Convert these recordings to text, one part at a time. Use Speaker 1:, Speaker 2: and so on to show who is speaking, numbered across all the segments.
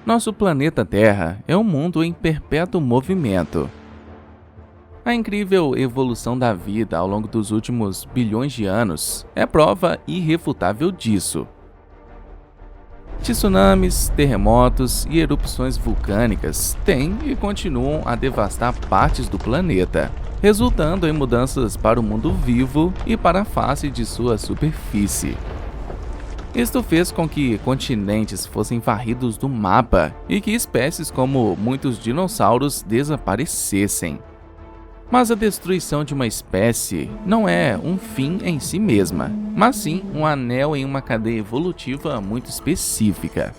Speaker 1: Nosso planeta Terra é um mundo em perpétuo movimento. A incrível evolução da vida ao longo dos últimos bilhões de anos é prova irrefutável disso. Tsunamis, terremotos e erupções vulcânicas têm e continuam a devastar partes do planeta, resultando em mudanças para o mundo vivo e para a face de sua superfície. Isto fez com que continentes fossem varridos do mapa e que espécies como muitos dinossauros desaparecessem. Mas a destruição de uma espécie não é um fim em si mesma, mas sim um anel em uma cadeia evolutiva muito específica.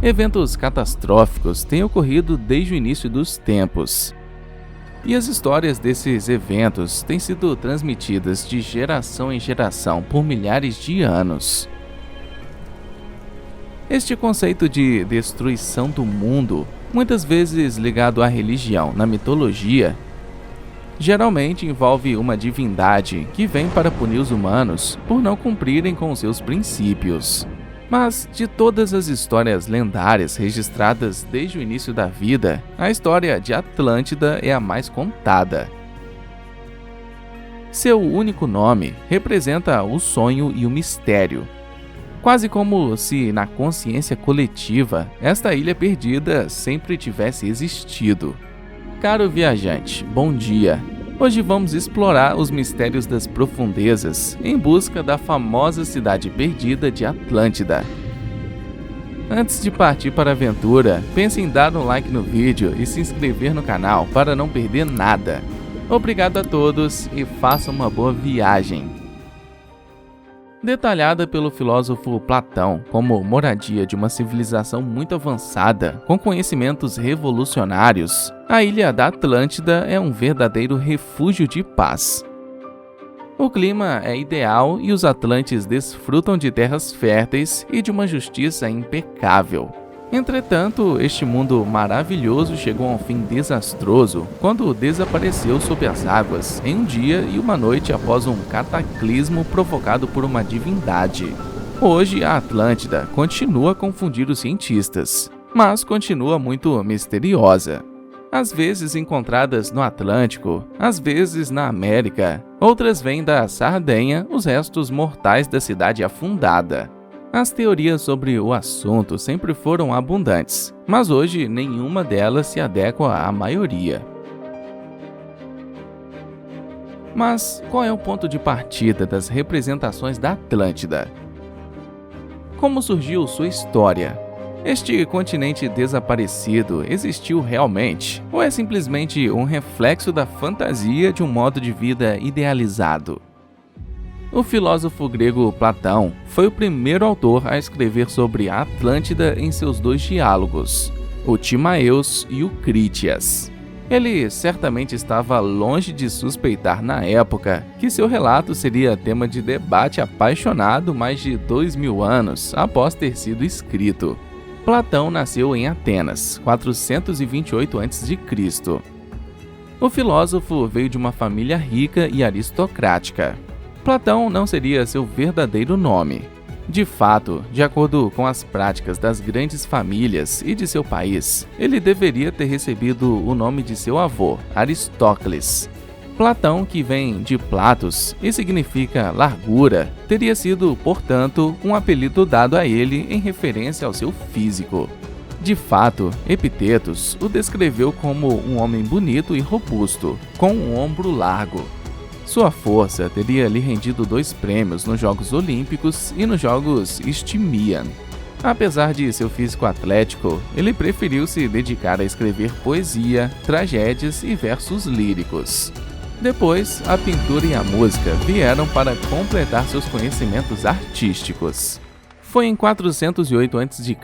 Speaker 1: Eventos catastróficos têm ocorrido desde o início dos tempos. E as histórias desses eventos têm sido transmitidas de geração em geração por milhares de anos. Este conceito de destruição do mundo, muitas vezes ligado à religião na mitologia, geralmente envolve uma divindade que vem para punir os humanos por não cumprirem com seus princípios. Mas, de todas as histórias lendárias registradas desde o início da vida, a história de Atlântida é a mais contada. Seu único nome representa o sonho e o mistério. Quase como se na consciência coletiva, esta ilha perdida sempre tivesse existido. Caro viajante, bom dia! Hoje vamos explorar os mistérios das profundezas em busca da famosa cidade perdida de Atlântida. Antes de partir para a aventura, pense em dar um like no vídeo e se inscrever no canal para não perder nada. Obrigado a todos e façam uma boa viagem! Detalhada pelo filósofo Platão como moradia de uma civilização muito avançada, com conhecimentos revolucionários, a ilha da Atlântida é um verdadeiro refúgio de paz. O clima é ideal e os atlantes desfrutam de terras férteis e de uma justiça impecável. Entretanto, este mundo maravilhoso chegou a um fim desastroso quando desapareceu sob as águas em um dia e uma noite após um cataclismo provocado por uma divindade. Hoje, a Atlântida continua a confundir os cientistas, mas continua muito misteriosa. Às vezes encontradas no Atlântico, às vezes na América, outras vêm da Sardenha, os restos mortais da cidade afundada. As teorias sobre o assunto sempre foram abundantes, mas hoje nenhuma delas se adequa à maioria. Mas qual é o ponto de partida das representações da Atlântida? Como surgiu sua história? Este continente desaparecido existiu realmente, ou é simplesmente um reflexo da fantasia de um modo de vida idealizado? O filósofo grego Platão foi o primeiro autor a escrever sobre a Atlântida em seus dois diálogos, o Timaeus e o Critias. Ele certamente estava longe de suspeitar na época que seu relato seria tema de debate apaixonado mais de 2000 anos após ter sido escrito. Platão nasceu em Atenas, 428 a.C. O filósofo veio de uma família rica e aristocrática. Platão não seria seu verdadeiro nome. De fato, de acordo com as práticas das grandes famílias e de seu país, ele deveria ter recebido o nome de seu avô, Aristócles. Platão, que vem de Platos e significa largura, teria sido, portanto, um apelido dado a ele em referência ao seu físico. De fato, Epitetos o descreveu como um homem bonito e robusto, com um ombro largo. Sua força teria lhe rendido 2 prêmios nos Jogos Olímpicos e nos Jogos Isthmian. Apesar de seu físico atlético, ele preferiu se dedicar a escrever poesia, tragédias e versos líricos. Depois, a pintura e a música vieram para completar seus conhecimentos artísticos. Foi em 408 a.C.,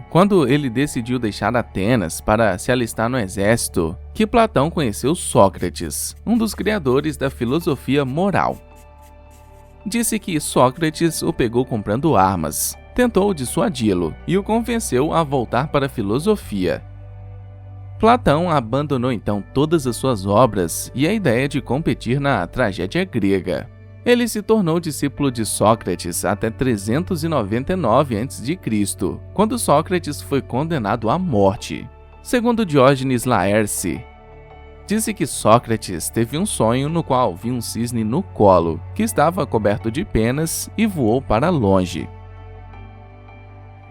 Speaker 1: quando ele decidiu deixar Atenas para se alistar no exército, que Platão conheceu Sócrates, um dos criadores da filosofia moral. Disse que Sócrates o pegou comprando armas, tentou dissuadi-lo e o convenceu a voltar para a filosofia. Platão abandonou então todas as suas obras e a ideia de competir na tragédia grega. Ele se tornou discípulo de Sócrates até 399 a.C., quando Sócrates foi condenado à morte. Segundo Diógenes Laerce, disse que Sócrates teve um sonho no qual viu um cisne no colo, que estava coberto de penas e voou para longe.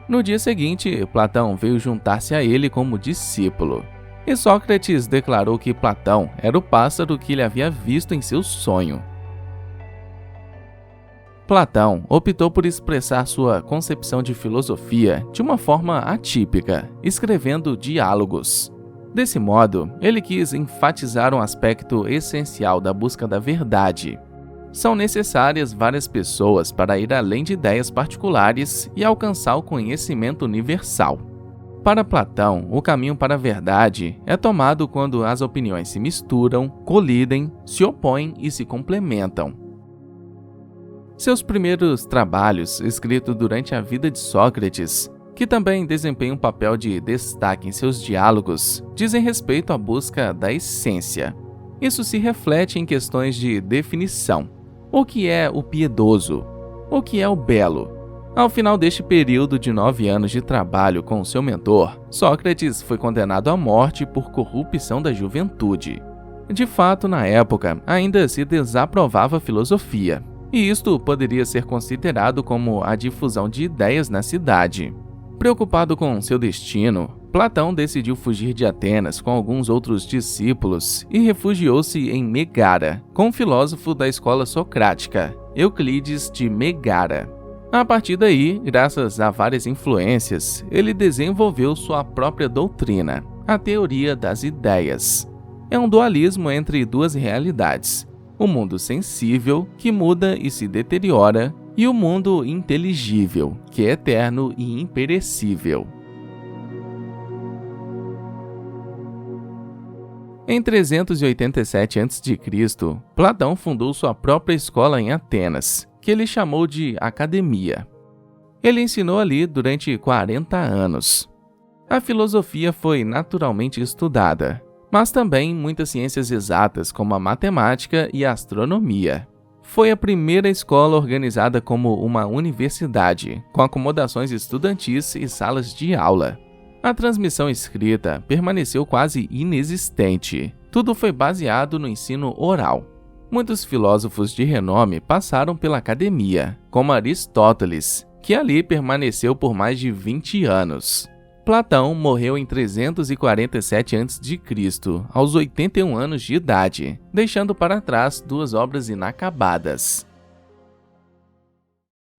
Speaker 1: No dia seguinte, Platão veio juntar-se a ele como discípulo. E Sócrates declarou que Platão era o pássaro que ele havia visto em seu sonho. Platão optou por expressar sua concepção de filosofia de uma forma atípica, escrevendo diálogos. Desse modo, ele quis enfatizar um aspecto essencial da busca da verdade. São necessárias várias pessoas para ir além de ideias particulares e alcançar o conhecimento universal. Para Platão, o caminho para a verdade é tomado quando as opiniões se misturam, colidem, se opõem e se complementam. Seus primeiros trabalhos, escritos durante a vida de Sócrates, que também desempenham um papel de destaque em seus diálogos, dizem respeito à busca da essência. Isso se reflete em questões de definição. O que é o piedoso? O que é o belo? Ao final deste período de 9 anos de trabalho com seu mentor, Sócrates foi condenado à morte por corrupção da juventude. De fato, na época, ainda se desaprovava a filosofia, e isto poderia ser considerado como a difusão de ideias na cidade. Preocupado com seu destino, Platão decidiu fugir de Atenas com alguns outros discípulos e refugiou-se em Megara, com um filósofo da escola socrática, Euclides de Megara. A partir daí, graças a várias influências, ele desenvolveu sua própria doutrina, a teoria das ideias. É um dualismo entre duas realidades: o mundo sensível, que muda e se deteriora, e o mundo inteligível, que é eterno e imperecível. Em 387 a.C., Platão fundou sua própria escola em Atenas, que ele chamou de Academia. Ele ensinou ali durante 40 anos. A filosofia foi naturalmente estudada, mas também muitas ciências exatas como a matemática e a astronomia. Foi a primeira escola organizada como uma universidade, com acomodações estudantis e salas de aula. A transmissão escrita permaneceu quase inexistente. Tudo foi baseado no ensino oral. Muitos filósofos de renome passaram pela academia, como Aristóteles, que ali permaneceu por mais de 20 anos. Platão morreu em 347 a.C., aos 81 anos de idade, deixando para trás 2 obras inacabadas.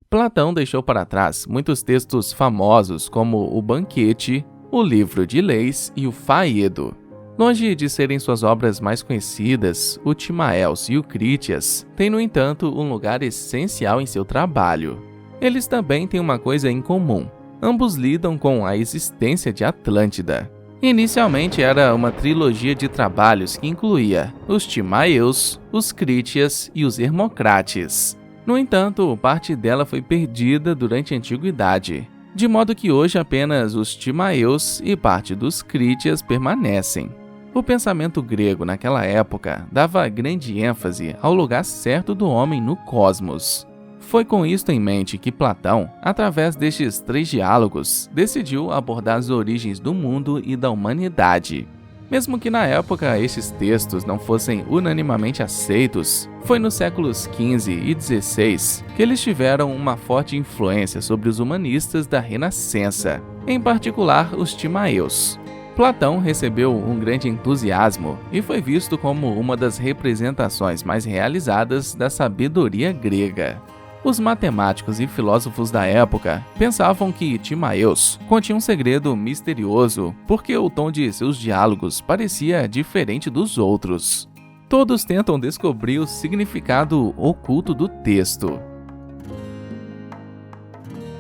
Speaker 1: Platão deixou para trás muitos textos famosos como o Banquete, o Livro de Leis e o Faedo. Longe de serem suas obras mais conhecidas, o Timaeus e o Critias têm, no entanto, um lugar essencial em seu trabalho. Eles também têm uma coisa em comum: ambos lidam com a existência de Atlântida. Inicialmente era uma trilogia de trabalhos que incluía os Timaeus, os Critias e os Hermocrates. No entanto, parte dela foi perdida durante a Antiguidade, de modo que hoje apenas os Timaeus e parte dos Critias permanecem. O pensamento grego naquela época dava grande ênfase ao lugar certo do homem no cosmos. Foi com isto em mente que Platão, através destes 3 diálogos, decidiu abordar as origens do mundo e da humanidade. Mesmo que na época estes textos não fossem unanimamente aceitos, foi nos séculos XV e XVI que eles tiveram uma forte influência sobre os humanistas da Renascença, em particular os Timaeus. Platão recebeu um grande entusiasmo e foi visto como uma das representações mais realizadas da sabedoria grega. Os matemáticos e filósofos da época pensavam que Timaeus continha um segredo misterioso porque o tom de seus diálogos parecia diferente dos outros. Todos tentam descobrir o significado oculto do texto.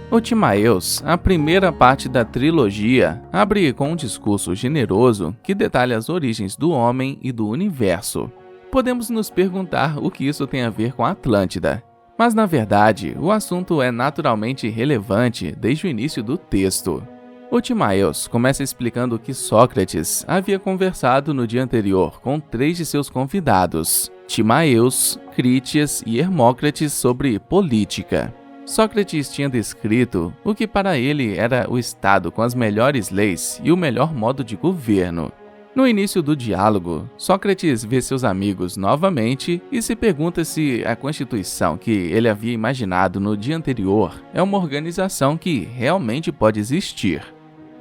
Speaker 1: O Timaeus, a primeira parte da trilogia, abre com um discurso generoso que detalha as origens do homem e do universo. Podemos nos perguntar o que isso tem a ver com a Atlântida, mas na verdade o assunto é naturalmente relevante desde o início do texto. O Timaeus começa explicando que Sócrates havia conversado no dia anterior com 3 de seus convidados, Timaeus, Crítias e Hermócrates, sobre política. Sócrates tinha descrito o que para ele era o Estado com as melhores leis e o melhor modo de governo. No início do diálogo, Sócrates vê seus amigos novamente e se pergunta se a Constituição que ele havia imaginado no dia anterior é uma organização que realmente pode existir.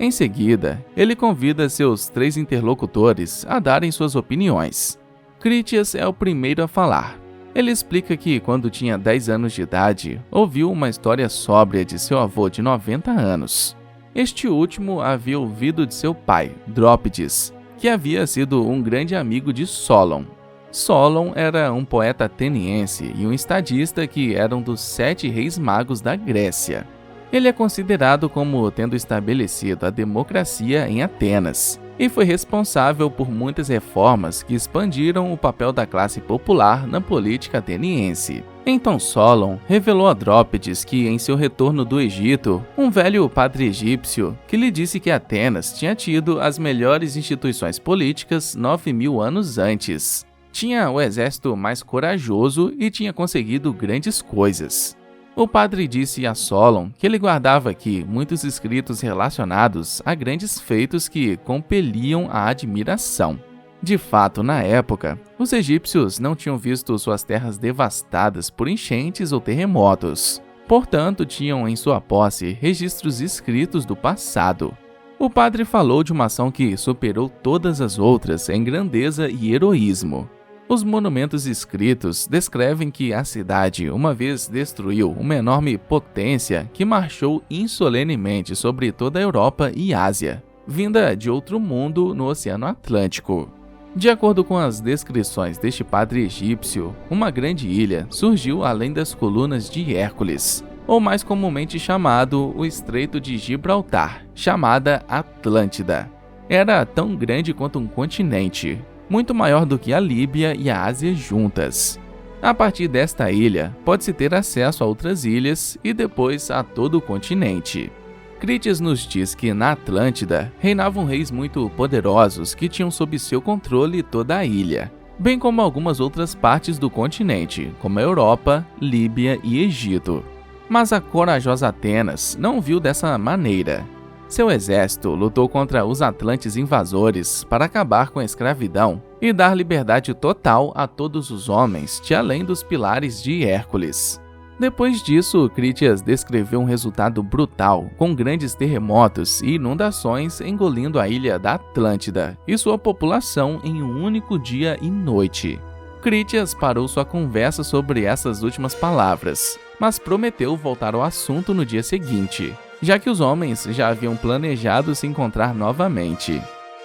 Speaker 1: Em seguida, ele convida seus 3 interlocutores a darem suas opiniões. Crítias é o primeiro a falar. Ele explica que, quando tinha 10 anos de idade, ouviu uma história sóbria de seu avô de 90 anos. Este último havia ouvido de seu pai, Drópides, que havia sido um grande amigo de Solon. Solon era um poeta ateniense e um estadista que era um dos 7 reis magos da Grécia. Ele é considerado como tendo estabelecido a democracia em Atenas e foi responsável por muitas reformas que expandiram o papel da classe popular na política ateniense. Então Solon revelou a Drópides que, em seu retorno do Egito, um velho padre egípcio que lhe disse que Atenas tinha tido as melhores instituições políticas 9.000 anos antes. Tinha o exército mais corajoso e tinha conseguido grandes coisas. O padre disse a Solon que ele guardava aqui muitos escritos relacionados a grandes feitos que compeliam a admiração. De fato, na época, os egípcios não tinham visto suas terras devastadas por enchentes ou terremotos. Portanto, tinham em sua posse registros escritos do passado. O padre falou de uma ação que superou todas as outras em grandeza e heroísmo. Os monumentos escritos descrevem que a cidade uma vez destruiu uma enorme potência que marchou insolenemente sobre toda a Europa e Ásia, vinda de outro mundo no Oceano Atlântico. De acordo com as descrições deste padre egípcio, uma grande ilha surgiu além das colunas de Hércules, ou mais comumente chamado o Estreito de Gibraltar, chamada Atlântida. Era tão grande quanto um continente, muito maior do que a Líbia e a Ásia juntas. A partir desta ilha, pode-se ter acesso a outras ilhas e depois a todo o continente. Crítias nos diz que na Atlântida reinavam reis muito poderosos que tinham sob seu controle toda a ilha, bem como algumas outras partes do continente, como a Europa, Líbia e Egito. Mas a corajosa Atenas não viu dessa maneira. Seu exército lutou contra os atlantes invasores para acabar com a escravidão e dar liberdade total a todos os homens de além dos pilares de Hércules. Depois disso, Crítias descreveu um resultado brutal, com grandes terremotos e inundações engolindo a ilha da Atlântida e sua população em um único dia e noite. Crítias parou sua conversa sobre essas últimas palavras, mas prometeu voltar ao assunto no dia seguinte, já que os homens já haviam planejado se encontrar novamente.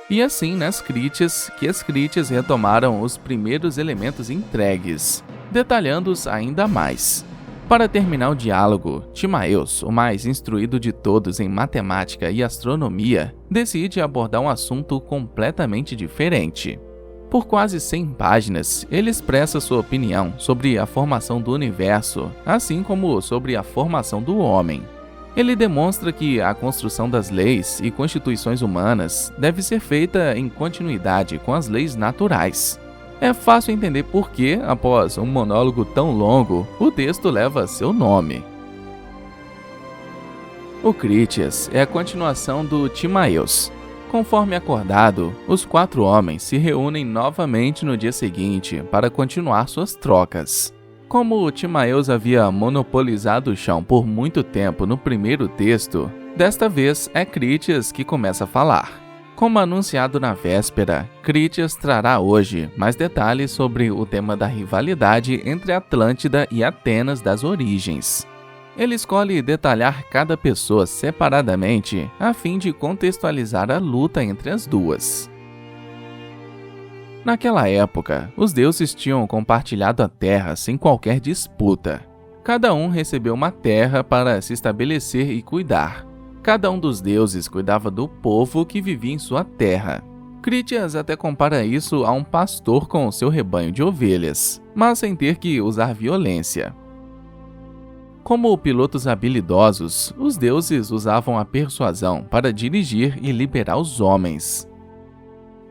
Speaker 1: E assim nas Crítias, que as Crítias retomaram os primeiros elementos entregues, detalhando-os ainda mais. Para terminar o diálogo, Timaeus, o mais instruído de todos em matemática e astronomia, decide abordar um assunto completamente diferente. Por quase 100 páginas, ele expressa sua opinião sobre a formação do universo, assim como sobre a formação do homem. Ele demonstra que a construção das leis e constituições humanas deve ser feita em continuidade com as leis naturais. É fácil entender por que, após um monólogo tão longo, o texto leva seu nome. O Crítias é a continuação do Timaeus. Conforme acordado, os 4 homens se reúnem novamente no dia seguinte para continuar suas trocas. Como o Timaeus havia monopolizado o chão por muito tempo no primeiro texto, desta vez é Crítias que começa a falar. Como anunciado na véspera, Crítias trará hoje mais detalhes sobre o tema da rivalidade entre Atlântida e Atenas das origens. Ele escolhe detalhar cada pessoa separadamente a fim de contextualizar a luta entre as duas. Naquela época, os deuses tinham compartilhado a terra sem qualquer disputa. Cada um recebeu uma terra para se estabelecer e cuidar. Cada um dos deuses cuidava do povo que vivia em sua terra. Crítias até compara isso a um pastor com seu rebanho de ovelhas, mas sem ter que usar violência. Como pilotos habilidosos, os deuses usavam a persuasão para dirigir e liberar os homens.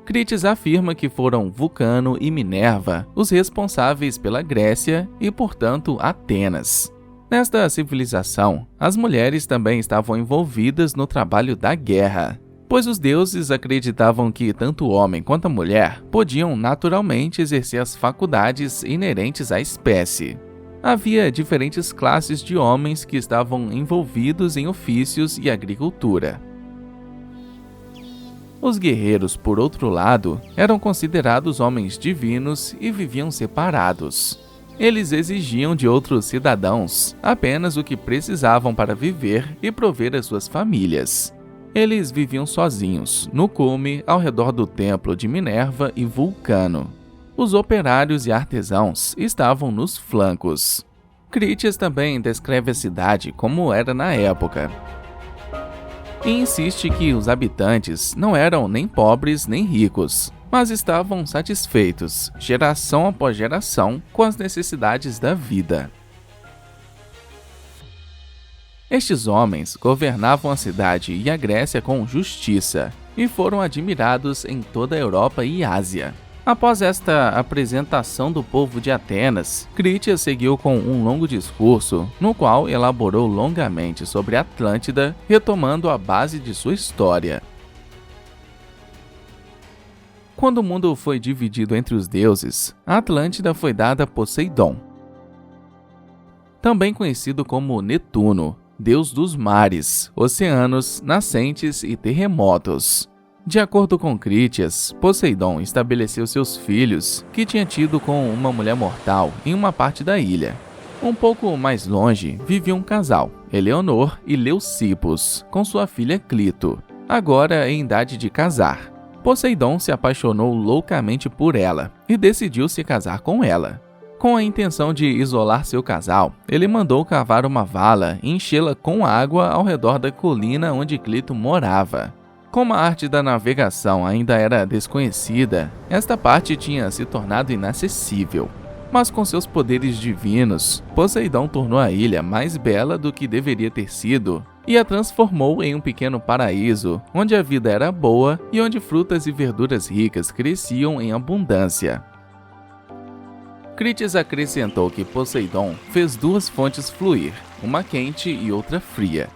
Speaker 1: Críties afirma que foram Vulcano e Minerva os responsáveis pela Grécia e, portanto, Atenas. Nesta civilização, as mulheres também estavam envolvidas no trabalho da guerra, pois os deuses acreditavam que tanto o homem quanto a mulher podiam naturalmente exercer as faculdades inerentes à espécie. Havia diferentes classes de homens que estavam envolvidos em ofícios e agricultura. Os guerreiros, por outro lado, eram considerados homens divinos e viviam separados. Eles exigiam de outros cidadãos apenas o que precisavam para viver e prover as suas famílias. Eles viviam sozinhos, no cume, ao redor do templo de Minerva e Vulcano. Os operários e artesãos estavam nos flancos. Crítias também descreve a cidade como era na época, e insiste que os habitantes não eram nem pobres nem ricos, mas estavam satisfeitos, geração após geração, com as necessidades da vida. Estes homens governavam a cidade e a Grécia com justiça, e foram admirados em toda a Europa e Ásia. Após esta apresentação do povo de Atenas, Crítias seguiu com um longo discurso, no qual elaborou longamente sobre Atlântida, retomando a base de sua história. Quando o mundo foi dividido entre os deuses, a Atlântida foi dada a Poseidon, também conhecido como Netuno, deus dos mares, oceanos, nascentes e terremotos. De acordo com Crítias, Poseidon estabeleceu seus filhos, que tinha tido com uma mulher mortal, em uma parte da ilha. Um pouco mais longe, vivia um casal, Eleonor e Leucippus, com sua filha Clito, agora em idade de casar. Poseidon se apaixonou loucamente por ela e decidiu se casar com ela. Com a intenção de isolar seu casal, ele mandou cavar uma vala e enchê-la com água ao redor da colina onde Clito morava. Como a arte da navegação ainda era desconhecida, esta parte tinha se tornado inacessível. Mas com seus poderes divinos, Poseidon tornou a ilha mais bela do que deveria ter sido e a transformou em um pequeno paraíso, onde a vida era boa e onde frutas e verduras ricas cresciam em abundância. Crítias acrescentou que Poseidon fez duas fontes fluir, uma quente e outra fria.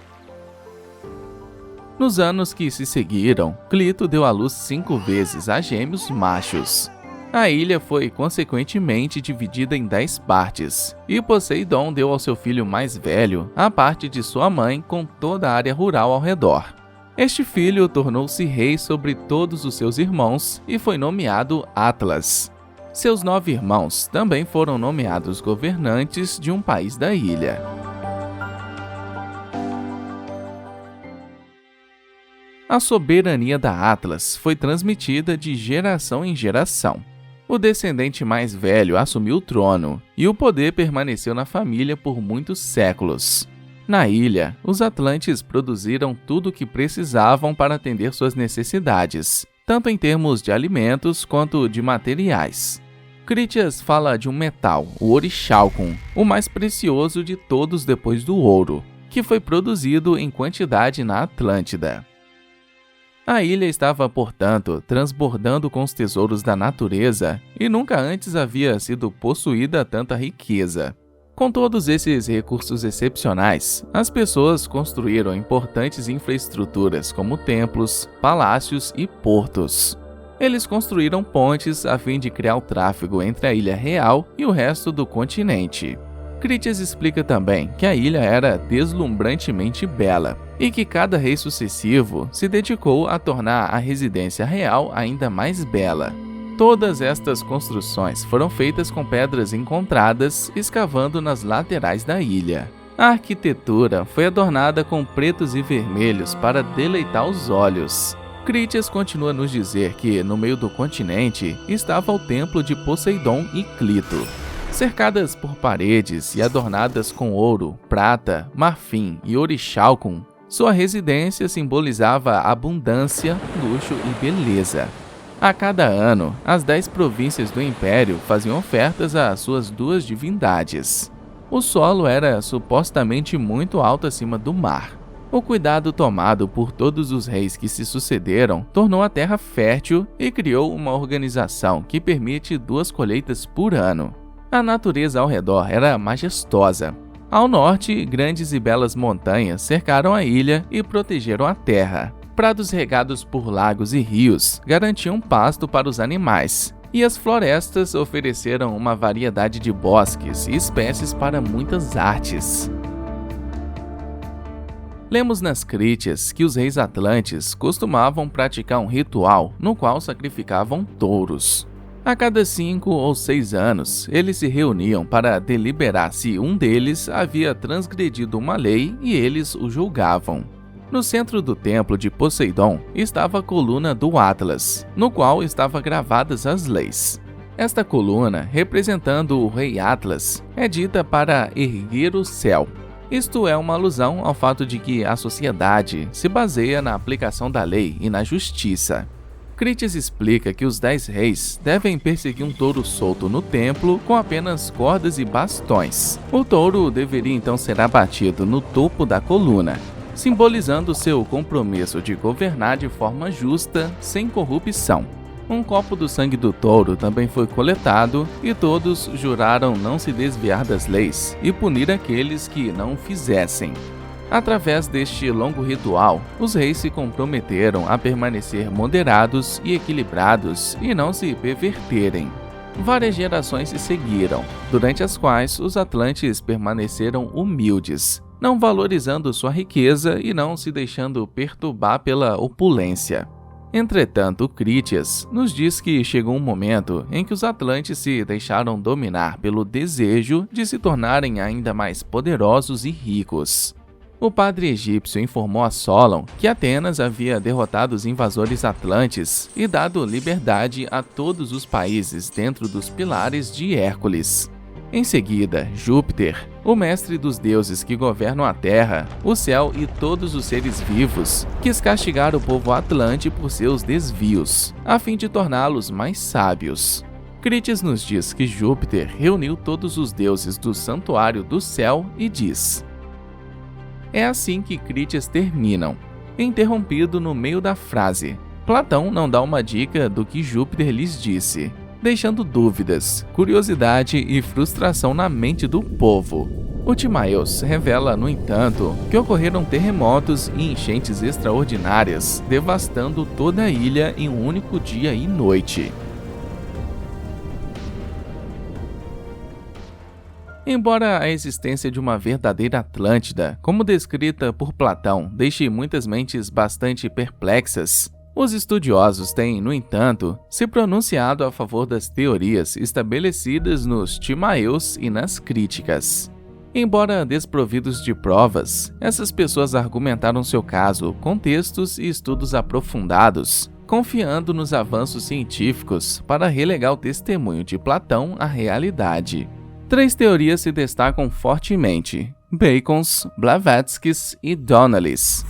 Speaker 1: Nos anos que se seguiram, Clito deu à luz 5 vezes a gêmeos machos. A ilha foi consequentemente dividida em 10 partes, e Poseidon deu ao seu filho mais velho a parte de sua mãe com toda a área rural ao redor. Este filho tornou-se rei sobre todos os seus irmãos e foi nomeado Atlas. Seus 9 irmãos também foram nomeados governantes de um país da ilha. A soberania da Atlas foi transmitida de geração em geração. O descendente mais velho assumiu o trono, e o poder permaneceu na família por muitos séculos. Na ilha, os atlantes produziram tudo o que precisavam para atender suas necessidades, tanto em termos de alimentos quanto de materiais. Crítias fala de um metal, o orichalcum, o mais precioso de todos depois do ouro, que foi produzido em quantidade na Atlântida. A ilha estava, portanto, transbordando com os tesouros da natureza e nunca antes havia sido possuída tanta riqueza. Com todos esses recursos excepcionais, as pessoas construíram importantes infraestruturas como templos, palácios e portos. Eles construíram pontes a fim de criar o tráfego entre a ilha real e o resto do continente. Crítias explica também que a ilha era deslumbrantemente bela e que cada rei sucessivo se dedicou a tornar a residência real ainda mais bela. Todas estas construções foram feitas com pedras encontradas escavando nas laterais da ilha. A arquitetura foi adornada com pretos e vermelhos para deleitar os olhos. Crítias continua a nos dizer que, no meio do continente, estava o templo de Poseidon e Clito. Cercadas por paredes e adornadas com ouro, prata, marfim e orichalcum, sua residência simbolizava abundância, luxo e beleza. A cada ano, as 10 províncias do Império faziam ofertas às suas 2 divindades. O solo era supostamente muito alto acima do mar. O cuidado tomado por todos os reis que se sucederam tornou a terra fértil e criou uma organização que permite 2 colheitas por ano. A natureza ao redor era majestosa. Ao norte, grandes e belas montanhas cercaram a ilha e protegeram a terra. Prados regados por lagos e rios garantiam pasto para os animais, e as florestas ofereceram uma variedade de bosques e espécies para muitas artes. Lemos nas Crítias que os reis atlantes costumavam praticar um ritual no qual sacrificavam touros. A cada 5 ou 6 anos, eles se reuniam para deliberar se um deles havia transgredido uma lei e eles o julgavam. No centro do templo de Poseidon estava a coluna do Atlas, no qual estavam gravadas as leis. Esta coluna, representando o rei Atlas, é dita para erguer o céu. Isto é uma alusão ao fato de que a sociedade se baseia na aplicação da lei e na justiça. Crítias explica que os 10 reis devem perseguir um touro solto no templo com apenas cordas e bastões. O touro deveria então ser abatido no topo da coluna, simbolizando seu compromisso de governar de forma justa, sem corrupção. Um copo do sangue do touro também foi coletado e todos juraram não se desviar das leis e punir aqueles que não o fizessem. Através deste longo ritual, os reis se comprometeram a permanecer moderados e equilibrados e não se perverterem. Várias gerações se seguiram, durante as quais os atlantes permaneceram humildes, não valorizando sua riqueza e não se deixando perturbar pela opulência. Entretanto, Crítias nos diz que chegou um momento em que os atlantes se deixaram dominar pelo desejo de se tornarem ainda mais poderosos e ricos. O padre egípcio informou a Solon que Atenas havia derrotado os invasores atlantes e dado liberdade a todos os países dentro dos pilares de Hércules. Em seguida, Júpiter, o mestre dos deuses que governam a terra, o céu e todos os seres vivos, quis castigar o povo atlante por seus desvios, a fim de torná-los mais sábios. Crítias nos diz que Júpiter reuniu todos os deuses do santuário do céu e diz: é assim que Crítias terminam, interrompido no meio da frase. Platão não dá uma dica do que Júpiter lhes disse, deixando dúvidas, curiosidade e frustração na mente do povo. O Timaios revela, no entanto, que ocorreram terremotos e enchentes extraordinárias, devastando toda a ilha em um único dia e noite. Embora a existência de uma verdadeira Atlântida, como descrita por Platão, deixe muitas mentes bastante perplexas, os estudiosos têm, no entanto, se pronunciado a favor das teorias estabelecidas nos Timaios e nas Críticas. Embora desprovidos de provas, essas pessoas argumentaram seu caso com textos e estudos aprofundados, confiando nos avanços científicos para relegar o testemunho de Platão à realidade. 3 teorias se destacam fortemente: Bacon's, Blavatsky's e Donnelly's.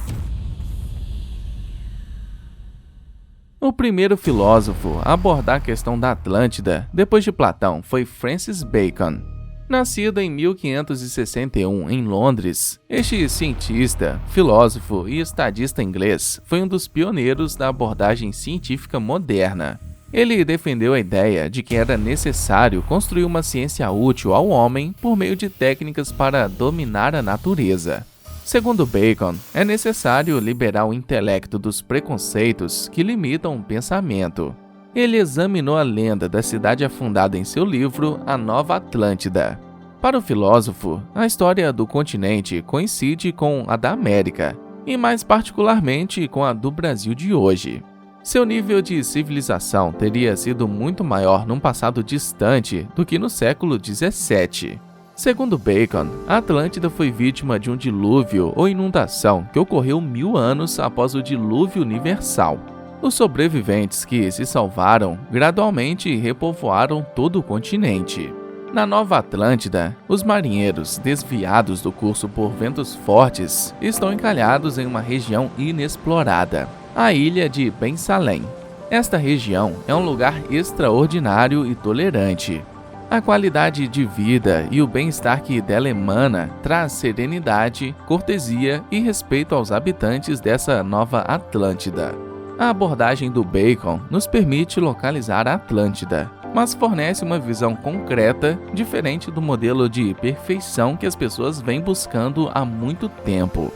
Speaker 1: O primeiro filósofo a abordar a questão da Atlântida, depois de Platão, foi Francis Bacon. Nascido em 1561 em Londres, este cientista, filósofo e estadista inglês foi um dos pioneiros da abordagem científica moderna. Ele defendeu a ideia de que era necessário construir uma ciência útil ao homem por meio de técnicas para dominar a natureza. Segundo Bacon, é necessário liberar o intelecto dos preconceitos que limitam o pensamento. Ele examinou a lenda da cidade afundada em seu livro A Nova Atlântida. Para o filósofo, a história do continente coincide com a da América, e mais particularmente com a do Brasil de hoje. Seu nível de civilização teria sido muito maior num passado distante do que no século XVII. Segundo Bacon, a Atlântida foi vítima de um dilúvio ou inundação que ocorreu 1000 anos após o dilúvio universal. Os sobreviventes que se salvaram gradualmente repovoaram todo o continente. Na Nova Atlântida, os marinheiros, desviados do curso por ventos fortes, estão encalhados em uma região inexplorada, a ilha de Ben Salem. Esta região é um lugar extraordinário e tolerante. A qualidade de vida e o bem-estar que dela emana traz serenidade, cortesia e respeito aos habitantes dessa nova Atlântida. A abordagem do Bacon nos permite localizar a Atlântida, mas fornece uma visão concreta, diferente do modelo de perfeição que as pessoas vêm buscando há muito tempo.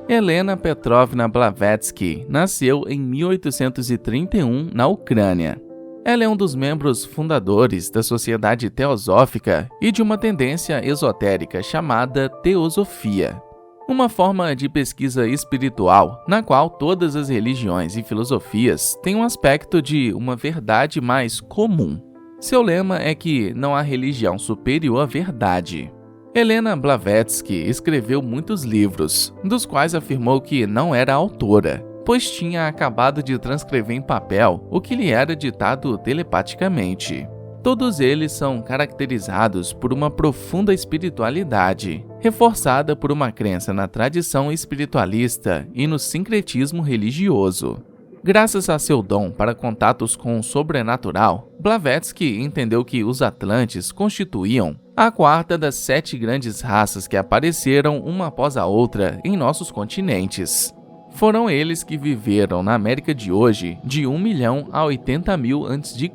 Speaker 1: Helena Petrovna Blavatsky nasceu em 1831 na Ucrânia. Ela é um dos membros fundadores da Sociedade Teosófica e de uma tendência esotérica chamada Teosofia, uma forma de pesquisa espiritual na qual todas as religiões e filosofias têm um aspecto de uma verdade mais comum. Seu lema é que não há religião superior à verdade. Helena Blavatsky escreveu muitos livros, dos quais afirmou que não era autora, pois tinha acabado de transcrever em papel o que lhe era ditado telepaticamente. Todos eles são caracterizados por uma profunda espiritualidade, reforçada por uma crença na tradição espiritualista e no sincretismo religioso. Graças a seu dom para contatos com o sobrenatural, Blavatsky entendeu que os Atlantes constituíam a quarta das 7 grandes raças que apareceram uma após a outra em nossos continentes. Foram eles que viveram na América de hoje de 1 milhão a 80 mil a.C.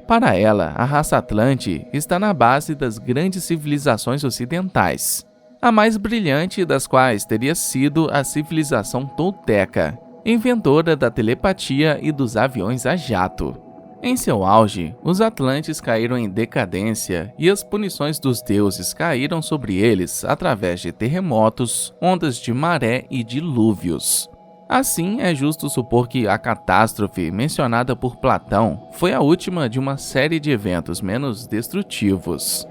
Speaker 1: Para ela, a raça Atlante está na base das grandes civilizações ocidentais, a mais brilhante das quais teria sido a civilização tolteca, inventora da telepatia e dos aviões a jato. Em seu auge, os Atlantes caíram em decadência e as punições dos deuses caíram sobre eles através de terremotos, ondas de maré e dilúvios. Assim, é justo supor que a catástrofe mencionada por Platão foi a última de uma série de eventos menos destrutivos.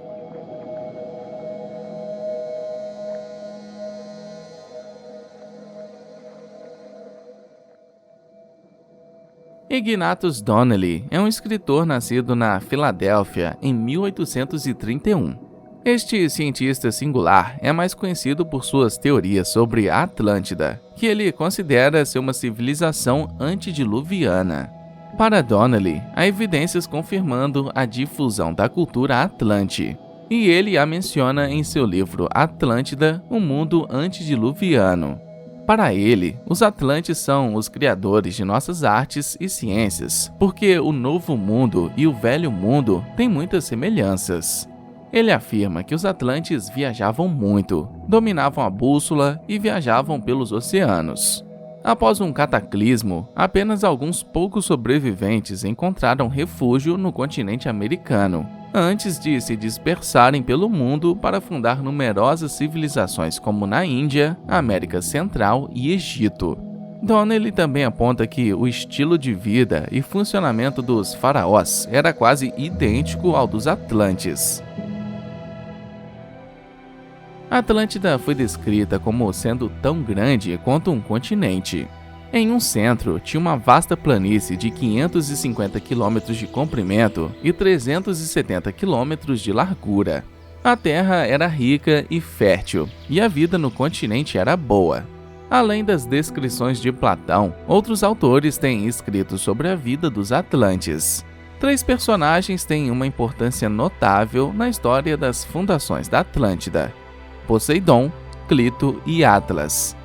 Speaker 1: Ignatius Donnelly é um escritor nascido na Filadélfia em 1831. Este cientista singular é mais conhecido por suas teorias sobre a Atlântida, que ele considera ser uma civilização antediluviana. Para Donnelly, há evidências confirmando a difusão da cultura Atlante, e ele a menciona em seu livro Atlântida, um mundo antediluviano. Para ele, os Atlantes são os criadores de nossas artes e ciências, porque o Novo Mundo e o Velho Mundo têm muitas semelhanças. Ele afirma que os Atlantes viajavam muito, dominavam a bússola e viajavam pelos oceanos. Após um cataclismo, apenas alguns poucos sobreviventes encontraram refúgio no continente americano, antes de se dispersarem pelo mundo para fundar numerosas civilizações como na Índia, América Central e Egito. Donnelly também aponta que o estilo de vida e funcionamento dos faraós era quase idêntico ao dos Atlantes. A Atlântida foi descrita como sendo tão grande quanto um continente. Em um centro, tinha uma vasta planície de 550 km de comprimento e 370 km de largura. A terra era rica e fértil, e a vida no continente era boa. Além das descrições de Platão, outros autores têm escrito sobre a vida dos Atlantes. 3 personagens têm uma importância notável na história das fundações da Atlântida: Poseidon, Clito e Atlas.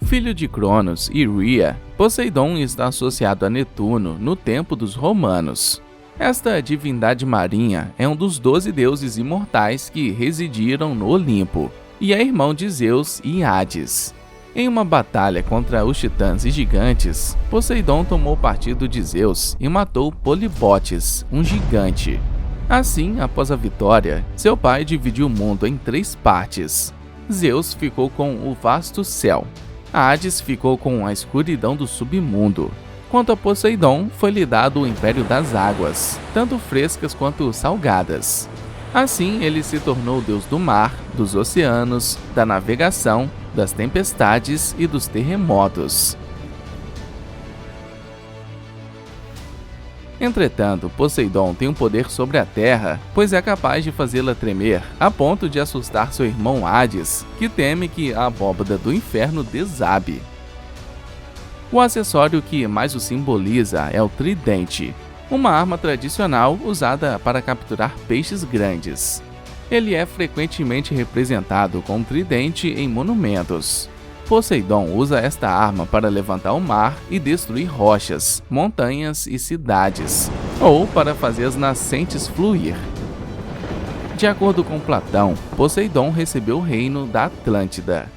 Speaker 1: Filho de Cronos e Rhea, Poseidon está associado a Netuno no tempo dos romanos. Esta divindade marinha é um dos 12 deuses imortais que residiram no Olimpo, e é irmão de Zeus e Hades. Em uma batalha contra os titãs e gigantes, Poseidon tomou partido de Zeus e matou Polibotes, um gigante. Assim, após a vitória, seu pai dividiu o mundo em 3 partes. Zeus ficou com o vasto céu. Hades ficou com a escuridão do submundo. Quanto a Poseidon, foi-lhe dado o Império das Águas, tanto frescas quanto salgadas. Assim, ele se tornou o deus do mar, dos oceanos, da navegação, das tempestades e dos terremotos. Entretanto, Poseidon tem um poder sobre a Terra, pois é capaz de fazê-la tremer, a ponto de assustar seu irmão Hades, que teme que a abóbada do inferno desabe. O acessório que mais o simboliza é o tridente, uma arma tradicional usada para capturar peixes grandes. Ele é frequentemente representado com um tridente em monumentos. Poseidon usa esta arma para levantar o mar e destruir rochas, montanhas e cidades, ou para fazer as nascentes fluir. De acordo com Platão, Poseidon recebeu o reino da Atlântida.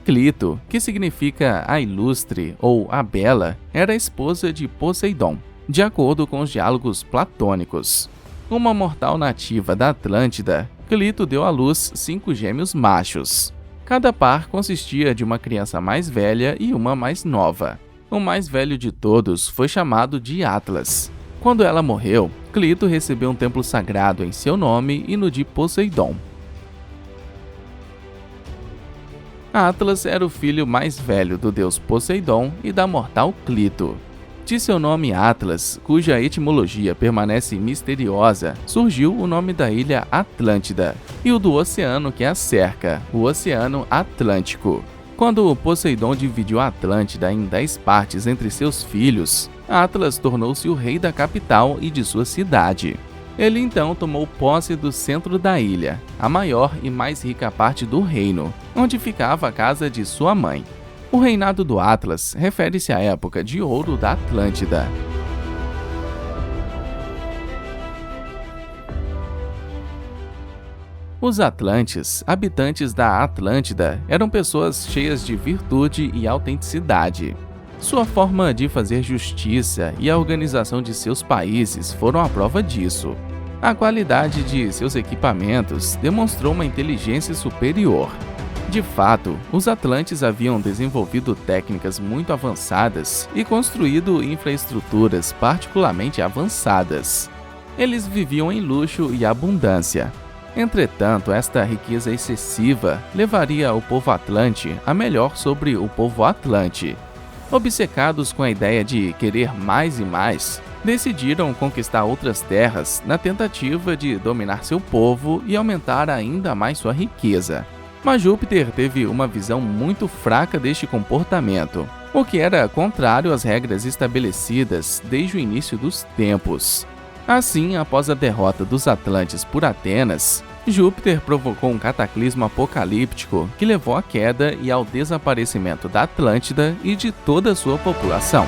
Speaker 1: Clito, que significa a ilustre ou a bela, era a esposa de Poseidon, de acordo com os diálogos platônicos. Uma mortal nativa da Atlântida, Clito deu à luz 5 gêmeos machos. Cada par consistia de uma criança mais velha e uma mais nova. O mais velho de todos foi chamado de Atlas. Quando ela morreu, Clito recebeu um templo sagrado em seu nome e no de Poseidon. Atlas era o filho mais velho do deus Poseidon e da mortal Clito. De seu nome Atlas, cuja etimologia permanece misteriosa, surgiu o nome da ilha Atlântida e o do oceano que a cerca, o Oceano Atlântico. Quando Poseidon dividiu a Atlântida em 10 partes entre seus filhos, Atlas tornou-se o rei da capital e de sua cidade. Ele então tomou posse do centro da ilha, a maior e mais rica parte do reino, onde ficava a casa de sua mãe. O reinado do Atlas refere-se à época de ouro da Atlântida. Os Atlantes, habitantes da Atlântida, eram pessoas cheias de virtude e autenticidade. Sua forma de fazer justiça e a organização de seus países foram a prova disso. A qualidade de seus equipamentos demonstrou uma inteligência superior. De fato, os Atlantes haviam desenvolvido técnicas muito avançadas e construído infraestruturas particularmente avançadas. Eles viviam em luxo e abundância. Entretanto, esta riqueza excessiva levaria o povo Atlante a melhor sobre o povo Atlante. Obcecados com a ideia de querer mais e mais, decidiram conquistar outras terras na tentativa de dominar seu povo e aumentar ainda mais sua riqueza. Mas Júpiter teve uma visão muito fraca deste comportamento, o que era contrário às regras estabelecidas desde o início dos tempos. Assim, após a derrota dos Atlantes por Atenas, Júpiter provocou um cataclismo apocalíptico que levou à queda e ao desaparecimento da Atlântida e de toda a sua população.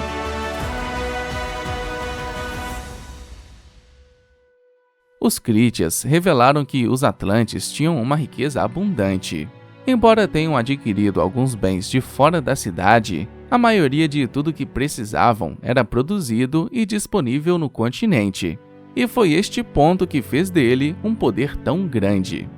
Speaker 1: Os Crítias revelaram que os Atlantes tinham uma riqueza abundante. Embora tenham adquirido alguns bens de fora da cidade, a maioria de tudo que precisavam era produzido e disponível no continente. E foi este ponto que fez dele um poder tão grande.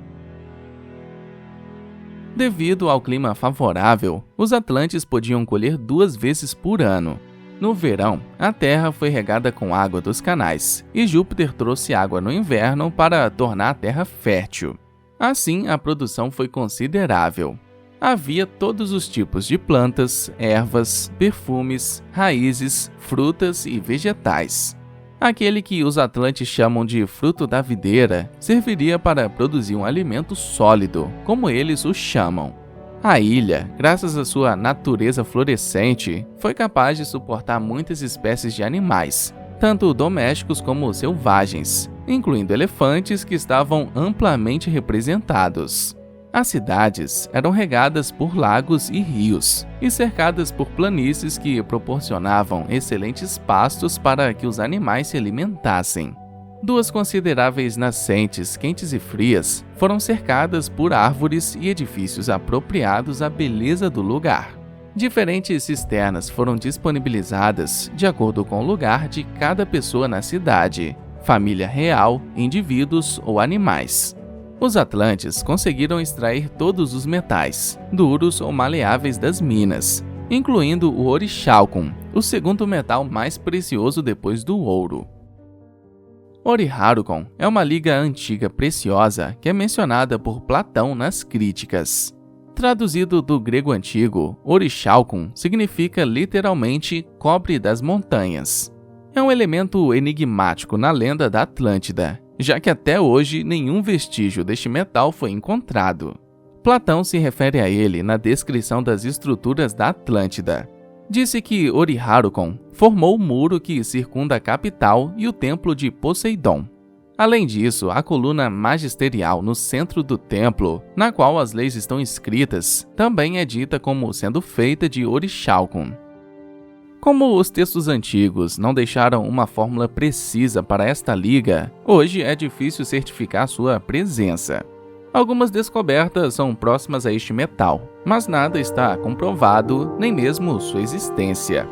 Speaker 1: Devido ao clima favorável, os Atlantes podiam colher 2 vezes por ano. No verão, a terra foi regada com água dos canais, e Júpiter trouxe água no inverno para tornar a terra fértil. Assim, a produção foi considerável. Havia todos os tipos de plantas, ervas, perfumes, raízes, frutas e vegetais. Aquele que os Atlantes chamam de fruto da videira serviria para produzir um alimento sólido, como eles o chamam. A ilha, graças à sua natureza florescente, foi capaz de suportar muitas espécies de animais, tanto domésticos como selvagens, incluindo elefantes que estavam amplamente representados. As cidades eram regadas por lagos e rios, e cercadas por planícies que proporcionavam excelentes pastos para que os animais se alimentassem. 2 consideráveis nascentes quentes e frias foram cercadas por árvores e edifícios apropriados à beleza do lugar. Diferentes cisternas foram disponibilizadas de acordo com o lugar de cada pessoa na cidade, família real, indivíduos ou animais. Os Atlantes conseguiram extrair todos os metais, duros ou maleáveis das minas, incluindo o orichalcum, o segundo metal mais precioso depois do ouro. Oriharukon é uma liga antiga preciosa que é mencionada por Platão nas Críticas. Traduzido do grego antigo, orichalcum significa literalmente cobre das montanhas. É um elemento enigmático na lenda da Atlântida, já que até hoje nenhum vestígio deste metal foi encontrado. Platão se refere a ele na descrição das estruturas da Atlântida. Disse que Oriharukon formou o muro que circunda a capital e o templo de Poseidon. Além disso, a coluna magisterial no centro do templo, na qual as leis estão escritas, também é dita como sendo feita de Orichalcum. Como os textos antigos não deixaram uma fórmula precisa para esta liga, hoje é difícil certificar sua presença. Algumas descobertas são próximas a este metal, mas nada está comprovado, nem mesmo sua existência.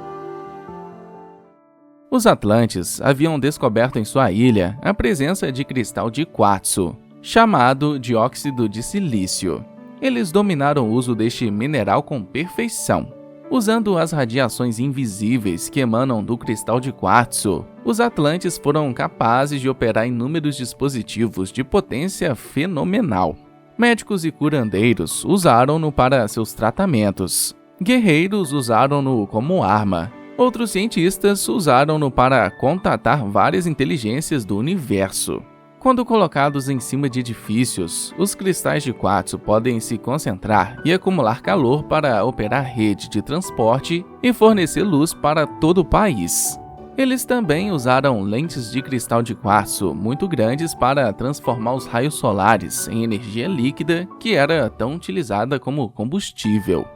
Speaker 1: Os Atlantes haviam descoberto em sua ilha a presença de cristal de quartzo, chamado dióxido de silício. Eles dominaram o uso deste mineral com perfeição. Usando as radiações invisíveis que emanam do cristal de quartzo, os Atlantes foram capazes de operar inúmeros dispositivos de potência fenomenal. Médicos e curandeiros usaram-no para seus tratamentos. Guerreiros usaram-no como arma. Outros cientistas usaram-no para contatar várias inteligências do universo. Quando colocados em cima de edifícios, os cristais de quartzo podem se concentrar e acumular calor para operar rede de transporte e fornecer luz para todo o país. Eles também usaram lentes de cristal de quartzo muito grandes para transformar os raios solares em energia líquida que era tão utilizada como combustível.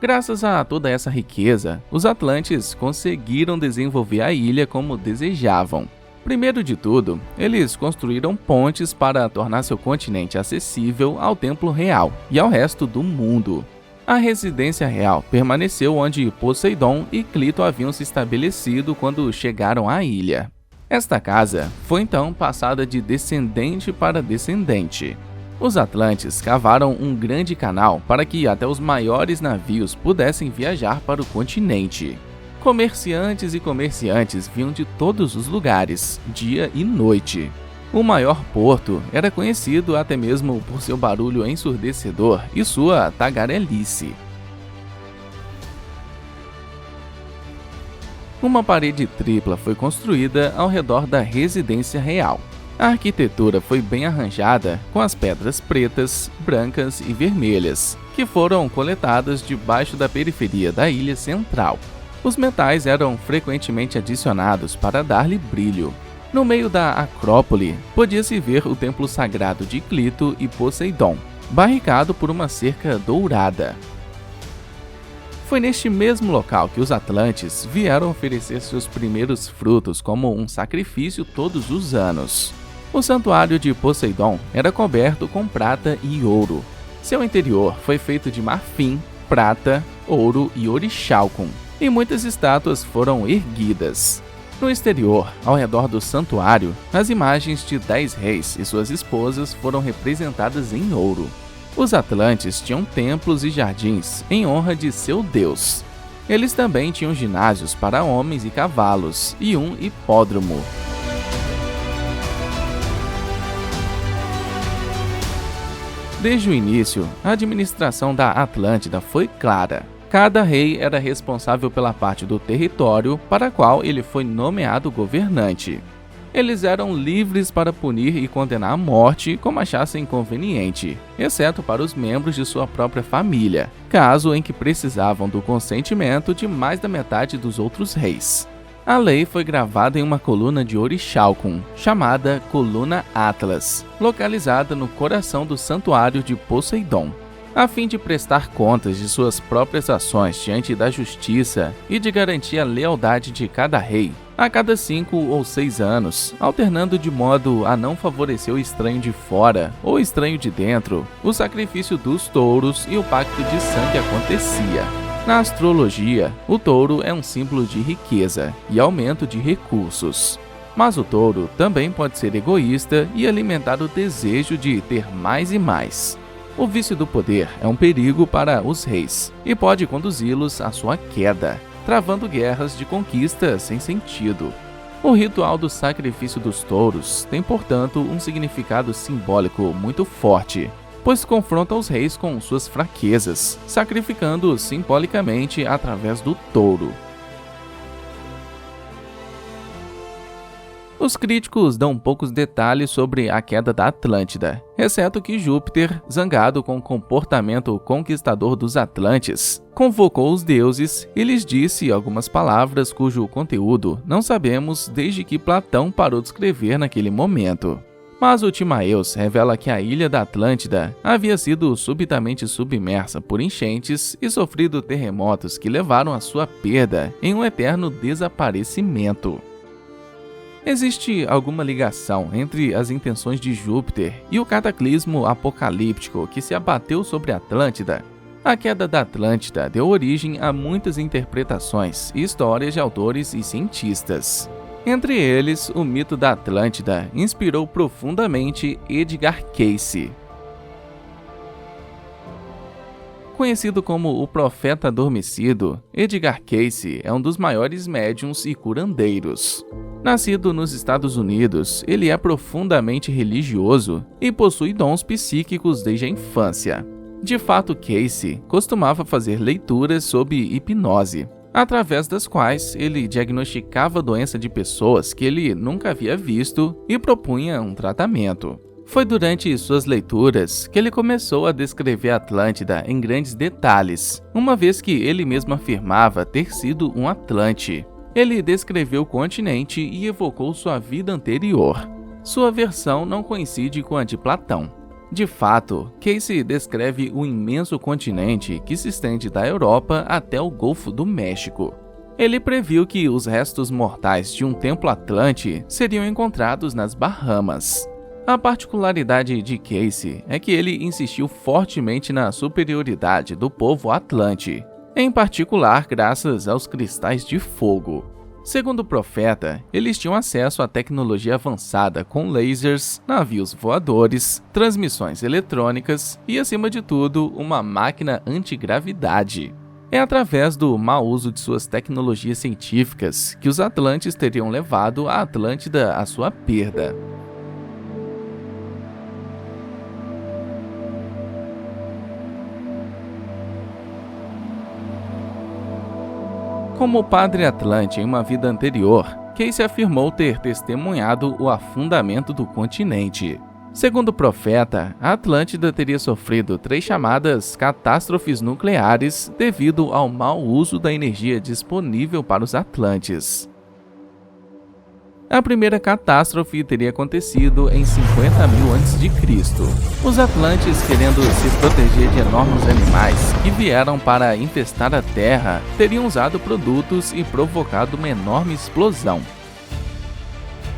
Speaker 1: Graças a toda essa riqueza, os Atlantes conseguiram desenvolver a ilha como desejavam. Primeiro de tudo, eles construíram pontes para tornar seu continente acessível ao Templo Real e ao resto do mundo. A residência real permaneceu onde Poseidon e Clito haviam se estabelecido quando chegaram à ilha. Esta casa foi então passada de descendente para descendente. Os Atlantes cavaram um grande canal para que até os maiores navios pudessem viajar para o continente. Comerciantes e comerciantes vinham de todos os lugares, dia e noite. O maior porto era conhecido até mesmo por seu barulho ensurdecedor e sua tagarelice. Uma parede tripla foi construída ao redor da residência real. A arquitetura foi bem arranjada com as pedras pretas, brancas e vermelhas, que foram coletadas debaixo da periferia da ilha central. Os metais eram frequentemente adicionados para dar-lhe brilho. No meio da Acrópole, podia-se ver o templo sagrado de Clito e Poseidon, barricado por uma cerca dourada. Foi neste mesmo local que os Atlantes vieram oferecer seus primeiros frutos como um sacrifício todos os anos. O santuário de Poseidon era coberto com prata e ouro. Seu interior foi feito de marfim, prata, ouro e orichalcum, e muitas estátuas foram erguidas. No exterior, ao redor do santuário, as imagens de 10 reis e suas esposas foram representadas em ouro. Os Atlantes tinham templos e jardins em honra de seu deus. Eles também tinham ginásios para homens e cavalos e um hipódromo. Desde o início, a administração da Atlântida foi clara. Cada rei era responsável pela parte do território para a qual ele foi nomeado governante. Eles eram livres para punir e condenar à morte como achassem conveniente, exceto para os membros de sua própria família, caso em que precisavam do consentimento de mais da metade dos outros reis. A lei foi gravada em uma coluna de Orichalcum, chamada Coluna Atlas, localizada no coração do santuário de Poseidon. A fim de prestar contas de suas próprias ações diante da justiça e de garantir a lealdade de cada rei, a cada 5 ou 6 anos, alternando de modo a não favorecer o estranho de fora ou estranho de dentro, o sacrifício dos touros e o pacto de sangue acontecia. Na astrologia, o touro é um símbolo de riqueza e aumento de recursos. Mas o touro também pode ser egoísta e alimentar o desejo de ter mais e mais. O vício do poder é um perigo para os reis e pode conduzi-los à sua queda, travando guerras de conquista sem sentido. O ritual do sacrifício dos touros tem, portanto, um significado simbólico muito forte, pois confronta os reis com suas fraquezas, sacrificando-os simbolicamente através do touro. Os críticos dão poucos detalhes sobre a queda da Atlântida, exceto que Júpiter, zangado com o comportamento conquistador dos Atlantes, convocou os deuses e lhes disse algumas palavras cujo conteúdo não sabemos desde que Platão parou de escrever naquele momento. Mas o Timaeus revela que a ilha da Atlântida havia sido subitamente submersa por enchentes e sofrido terremotos que levaram à sua perda em um eterno desaparecimento. Existe alguma ligação entre as intenções de Júpiter e o cataclismo apocalíptico que se abateu sobre a Atlântida? A queda da Atlântida deu origem a muitas interpretações e histórias de autores e cientistas. Entre eles, o mito da Atlântida inspirou profundamente Edgar Cayce. Conhecido como o Profeta Adormecido, Edgar Cayce é um dos maiores médiuns e curandeiros. Nascido nos Estados Unidos, ele é profundamente religioso e possui dons psíquicos desde a infância. De fato, Cayce costumava fazer leituras sob hipnose, através das quais ele diagnosticava a doença de pessoas que ele nunca havia visto e propunha um tratamento. Foi durante suas leituras que ele começou a descrever a Atlântida em grandes detalhes, uma vez que ele mesmo afirmava ter sido um Atlante. Ele descreveu o continente e evocou sua vida anterior. Sua versão não coincide com a de Platão. De fato, Cayce descreve o imenso continente que se estende da Europa até o Golfo do México. Ele previu que os restos mortais de um templo atlante seriam encontrados nas Bahamas. A particularidade de Cayce é que ele insistiu fortemente na superioridade do povo atlante, em particular graças aos cristais de fogo. Segundo o profeta, eles tinham acesso à tecnologia avançada com lasers, navios voadores, transmissões eletrônicas e, acima de tudo, uma máquina antigravidade. É através do mau uso de suas tecnologias científicas que os atlantes teriam levado a Atlântida à sua perda. Como padre Atlante em uma vida anterior, Cayce afirmou ter testemunhado o afundamento do continente. Segundo o profeta, a Atlântida teria sofrido 3 chamadas catástrofes nucleares devido ao mau uso da energia disponível para os atlantes. A primeira catástrofe teria acontecido em 50.000 a.C. Os atlantes, querendo se proteger de enormes animais que vieram para infestar a Terra, teriam usado produtos e provocado uma enorme explosão.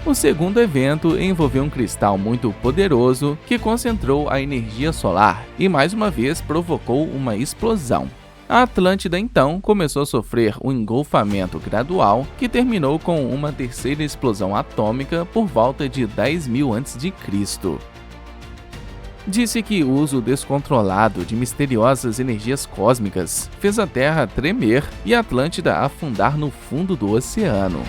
Speaker 1: O segundo evento envolveu um cristal muito poderoso que concentrou a energia solar e mais uma vez provocou uma explosão. A Atlântida então começou a sofrer um engolfamento gradual que terminou com uma terceira explosão atômica por volta de 10.000 a.C. Disse que o uso descontrolado de misteriosas energias cósmicas fez a Terra tremer e a Atlântida afundar no fundo do oceano.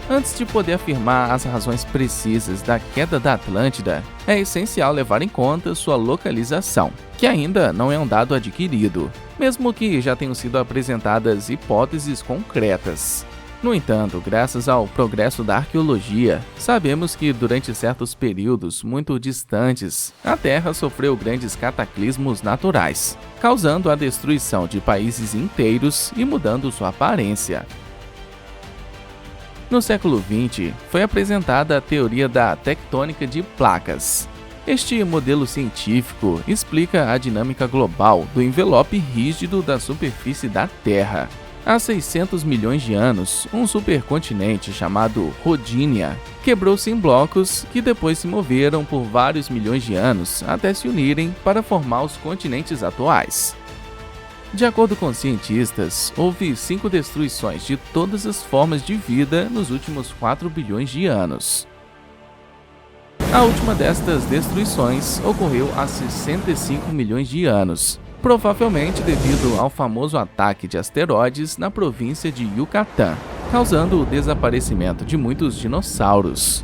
Speaker 1: Antes de poder afirmar as razões precisas da queda da Atlântida, é essencial levar em conta sua localização, que ainda não é um dado adquirido, mesmo que já tenham sido apresentadas hipóteses concretas. No entanto, graças ao progresso da arqueologia, sabemos que durante certos períodos muito distantes, a Terra sofreu grandes cataclismos naturais, causando a destruição de países inteiros e mudando sua aparência. No século XX, foi apresentada a teoria da tectônica de placas. Este modelo científico explica a dinâmica global do envelope rígido da superfície da Terra. Há 600 milhões de anos, um supercontinente chamado Rodinia quebrou-se em blocos que depois se moveram por vários milhões de anos até se unirem para formar os continentes atuais. De acordo com cientistas, houve 5 destruições de todas as formas de vida nos últimos 4 bilhões de anos. A última destas destruições ocorreu há 65 milhões de anos, provavelmente devido ao famoso ataque de asteroides na província de Yucatán, causando o desaparecimento de muitos dinossauros.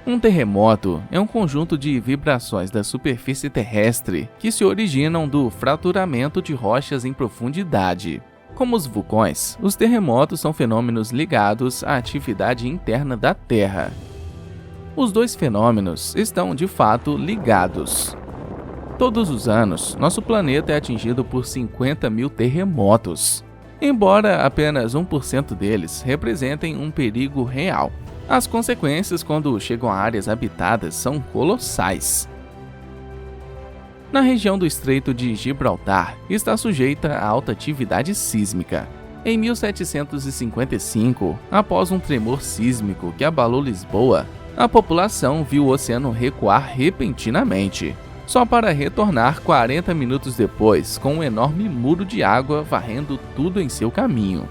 Speaker 1: Um terremoto é um conjunto de vibrações da superfície terrestre que se originam do fraturamento de rochas em profundidade. Como os vulcões, os terremotos são fenômenos ligados à atividade interna da Terra. Os dois fenômenos estão de fato ligados. Todos os anos, nosso planeta é atingido por 50 mil terremotos, embora apenas 1% deles representem um perigo real. As consequências quando chegam a áreas habitadas são colossais. Na região do Estreito de Gibraltar, está sujeita a alta atividade sísmica. Em 1755, após um tremor sísmico que abalou Lisboa, a população viu o oceano recuar repentinamente, só para retornar 40 minutos depois com um enorme muro de água varrendo tudo em seu caminho.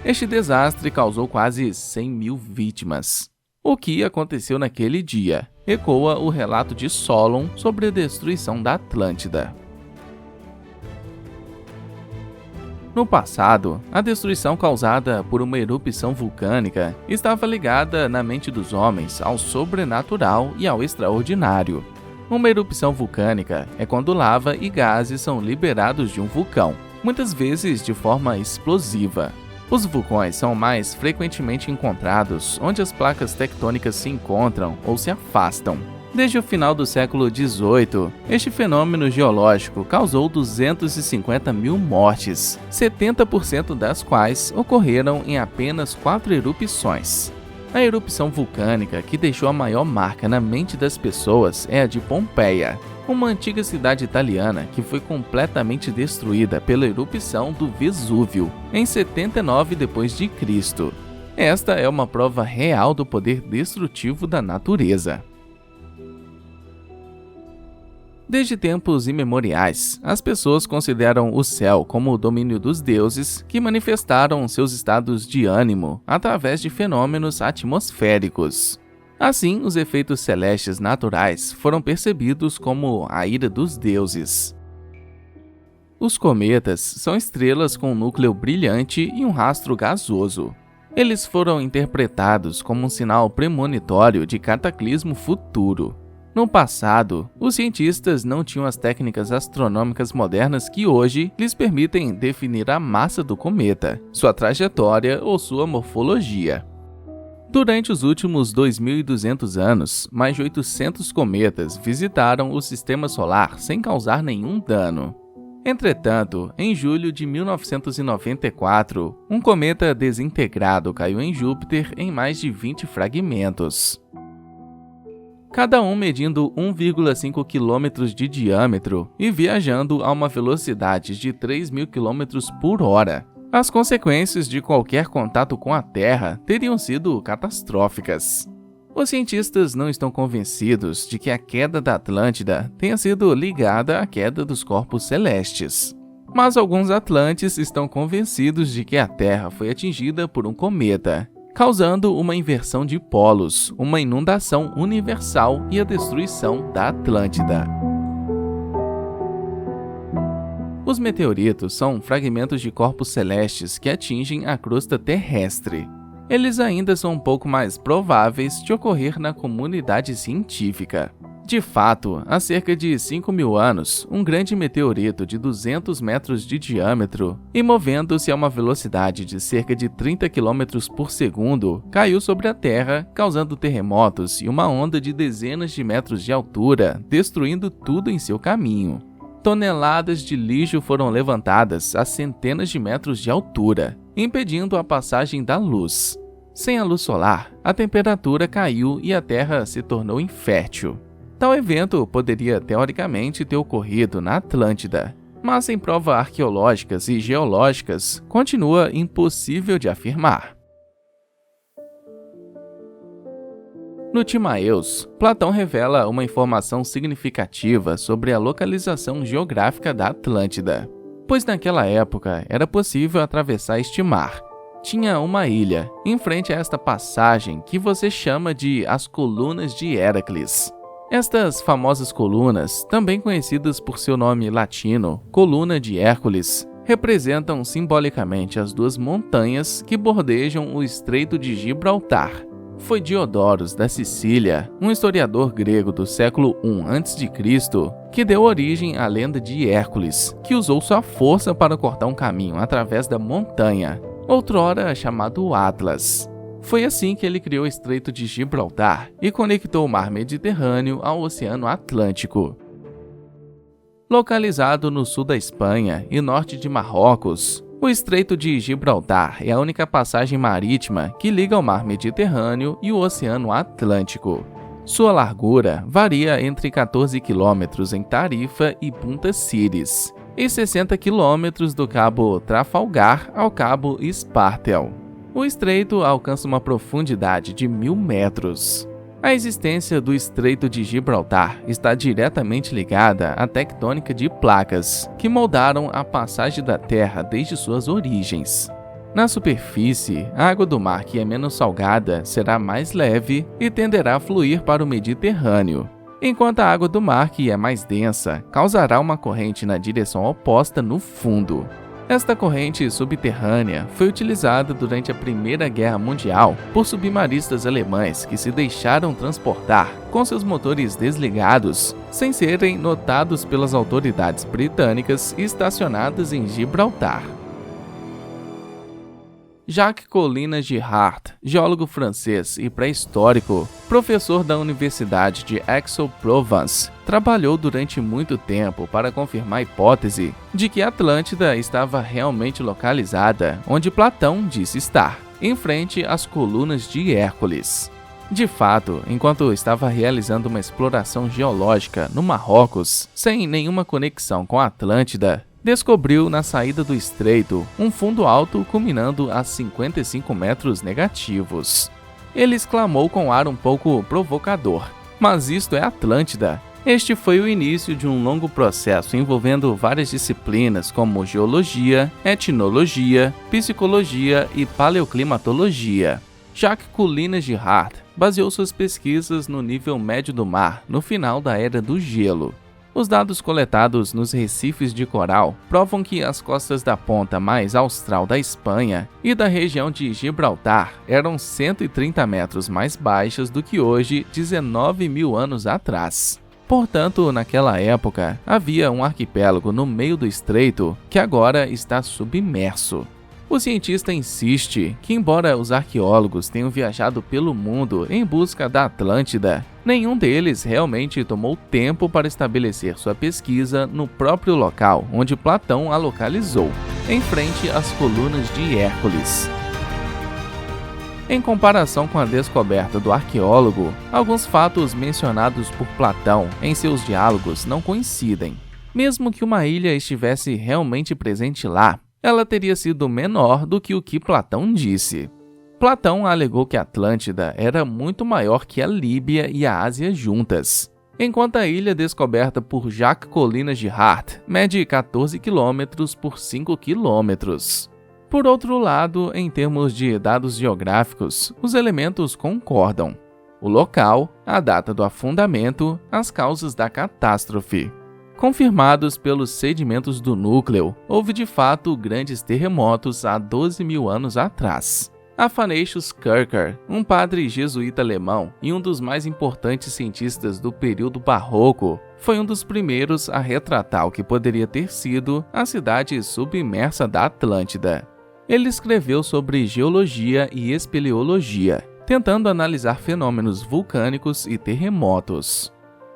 Speaker 1: Este desastre causou quase 100 mil vítimas. O que aconteceu naquele dia ecoa o relato de Solon sobre a destruição da Atlântida. No passado, a destruição causada por uma erupção vulcânica estava ligada na mente dos homens ao sobrenatural e ao extraordinário. Uma erupção vulcânica é quando lava e gases são liberados de um vulcão, muitas vezes de forma explosiva. Os vulcões são mais frequentemente encontrados onde as placas tectônicas se encontram ou se afastam. Desde o final do século XVIII, este fenômeno geológico causou 250 mil mortes, 70% das quais ocorreram em apenas 4 erupções. A erupção vulcânica que deixou a maior marca na mente das pessoas é a de Pompeia, uma antiga cidade italiana que foi completamente destruída pela erupção do Vesúvio em 79 d.C. Esta é uma prova real do poder destrutivo da natureza. Desde tempos imemoriais, as pessoas consideram o céu como o domínio dos deuses que manifestaram seus estados de ânimo através de fenômenos atmosféricos. Assim, os efeitos celestes naturais foram percebidos como a ira dos deuses. Os cometas são estrelas com um núcleo brilhante e um rastro gasoso. Eles foram interpretados como um sinal premonitório de cataclismo futuro. No passado, os cientistas não tinham as técnicas astronômicas modernas que hoje lhes permitem definir a massa do cometa, sua trajetória ou sua morfologia. Durante os últimos 2.200 anos, mais de 800 cometas visitaram o Sistema Solar sem causar nenhum dano. Entretanto, em julho de 1994, um cometa desintegrado caiu em Júpiter em mais de 20 fragmentos. Cada um medindo 1,5 km de diâmetro e viajando a uma velocidade de 3.000 km por hora. As consequências de qualquer contato com a Terra teriam sido catastróficas. Os cientistas não estão convencidos de que a queda da Atlântida tenha sido ligada à queda dos corpos celestes. Mas alguns atlantes estão convencidos de que a Terra foi atingida por um cometa, causando uma inversão de polos, uma inundação universal e a destruição da Atlântida. Os meteoritos são fragmentos de corpos celestes que atingem a crosta terrestre. Eles ainda são um pouco mais prováveis de ocorrer na comunidade científica. De fato, há cerca de 5.000 anos, um grande meteorito de 200 metros de diâmetro e movendo-se a uma velocidade de cerca de 30 km por segundo, caiu sobre a Terra, causando terremotos e uma onda de dezenas de metros de altura, destruindo tudo em seu caminho. Toneladas de lixo foram levantadas a centenas de metros de altura, impedindo a passagem da luz. Sem a luz solar, a temperatura caiu e a Terra se tornou infértil. Tal evento poderia teoricamente ter ocorrido na Atlântida, mas sem provas arqueológicas e geológicas, continua impossível de afirmar. No Timaeus, Platão revela uma informação significativa sobre a localização geográfica da Atlântida, pois naquela época era possível atravessar este mar. Tinha uma ilha, em frente a esta passagem que você chama de as Colunas de Héracles. Estas famosas colunas, também conhecidas por seu nome latino, Coluna de Hércules, representam simbolicamente as duas montanhas que bordejam o Estreito de Gibraltar. Foi Diodorus da Sicília, um historiador grego do século I a.C., que deu origem à lenda de Hércules, que usou sua força para cortar um caminho através da montanha, outrora chamado Atlas. Foi assim que ele criou o Estreito de Gibraltar e conectou o Mar Mediterrâneo ao Oceano Atlântico. Localizado no sul da Espanha e norte de Marrocos, o Estreito de Gibraltar é a única passagem marítima que liga o Mar Mediterrâneo e o Oceano Atlântico. Sua largura varia entre 14 km em Tarifa e Punta Círis e 60 km do Cabo Trafalgar ao Cabo Espartel. O estreito alcança uma profundidade de 1.000 metros. A existência do Estreito de Gibraltar está diretamente ligada à tectônica de placas que moldaram a passagem da Terra desde suas origens. Na superfície, a água do mar que é menos salgada será mais leve e tenderá a fluir para o Mediterrâneo, enquanto a água do mar que é mais densa causará uma corrente na direção oposta no fundo. Esta corrente subterrânea foi utilizada durante a Primeira Guerra Mundial por submarinistas alemães que se deixaram transportar com seus motores desligados, sem serem notados pelas autoridades britânicas estacionadas em Gibraltar. Jacques Collin Girard, geólogo francês e pré-histórico, professor da Universidade de Aix-en-Provence, trabalhou durante muito tempo para confirmar a hipótese de que Atlântida estava realmente localizada onde Platão disse estar, em frente às colunas de Hércules. De fato, enquanto estava realizando uma exploração geológica no Marrocos, sem nenhuma conexão com a Atlântida, descobriu na saída do estreito um fundo alto culminando a 55 metros negativos. Ele exclamou com ar um pouco provocador: "Mas isto é Atlântida!" Este foi o início de um longo processo envolvendo várias disciplinas como geologia, etnologia, psicologia e paleoclimatologia. Jacques Collin Girard baseou suas pesquisas no nível médio do mar no final da Era do Gelo. Os dados coletados nos recifes de coral provam que as costas da ponta mais austral da Espanha e da região de Gibraltar eram 130 metros mais baixas do que hoje, 19.000 anos atrás. Portanto, naquela época, havia um arquipélago no meio do estreito que agora está submerso. O cientista insiste que, embora os arqueólogos tenham viajado pelo mundo em busca da Atlântida, nenhum deles realmente tomou tempo para estabelecer sua pesquisa no próprio local onde Platão a localizou, em frente às colunas de Hércules. Em comparação com a descoberta do arqueólogo, alguns fatos mencionados por Platão em seus diálogos não coincidem. Mesmo que uma ilha estivesse realmente presente lá, ela teria sido menor do que o que Platão disse. Platão alegou que a Atlântida era muito maior que a Líbia e a Ásia juntas, enquanto a ilha descoberta por Jacques Collin Girard mede 14 km por 5 km. Por outro lado, em termos de dados geográficos, os elementos concordam: o local, a data do afundamento, as causas da catástrofe. Confirmados pelos sedimentos do núcleo, houve de fato grandes terremotos há 12.000 anos atrás. Athanasius Kircher, um padre jesuíta alemão e um dos mais importantes cientistas do período barroco, foi um dos primeiros a retratar o que poderia ter sido a cidade submersa da Atlântida. Ele escreveu sobre geologia e espeleologia, tentando analisar fenômenos vulcânicos e terremotos.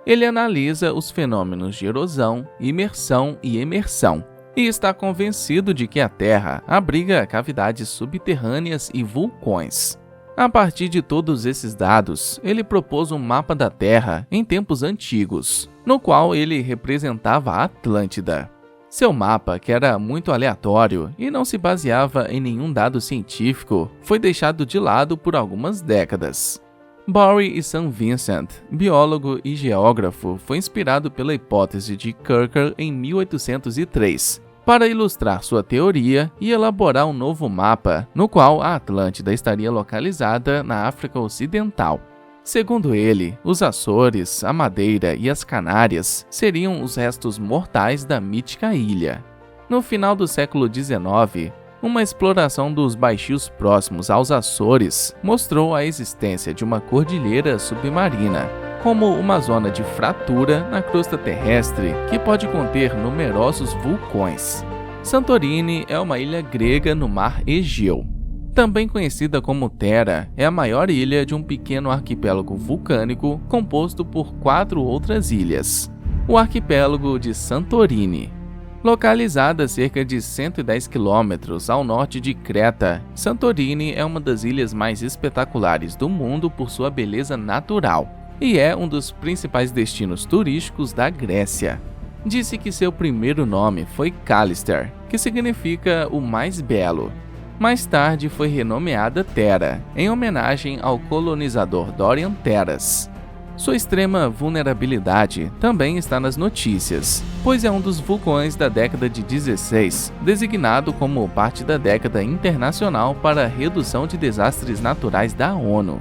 Speaker 1: Ele analisa os fenômenos de erosão, imersão e emersão, e está convencido de que a Terra abriga cavidades subterrâneas e vulcões. A partir de todos esses dados, ele propôs um mapa da Terra em tempos antigos, no qual ele representava a Atlântida. Seu mapa, que era muito aleatório e não se baseava em nenhum dado científico, foi deixado de lado por algumas décadas. Bory e St. Vincent, biólogo e geógrafo, foi inspirado pela hipótese de Kircher em 1803, para ilustrar sua teoria e elaborar um novo mapa, no qual a Atlântida estaria localizada na África Ocidental. Segundo ele, os Açores, a Madeira e as Canárias seriam os restos mortais da mítica ilha. No final do século XIX, Uma exploração dos baixios próximos aos Açores mostrou a existência de uma cordilheira submarina, como uma zona de fratura na crosta terrestre que pode conter numerosos vulcões. Santorini é uma ilha grega no mar Egeu. Também conhecida como Thera, é a maior ilha de um pequeno arquipélago vulcânico composto por 4 outras ilhas. O arquipélago de Santorini. Localizada a cerca de 110 quilômetros ao norte de Creta, Santorini é uma das ilhas mais espetaculares do mundo por sua beleza natural e é um dos principais destinos turísticos da Grécia. Disse que seu primeiro nome foi Callister, que significa o mais belo. Mais tarde foi renomeada Thera, em homenagem ao colonizador Dorian Teras. Sua extrema vulnerabilidade também está nas notícias, pois é um dos vulcões da década de 16, designado como parte da década internacional para a redução de desastres naturais da ONU.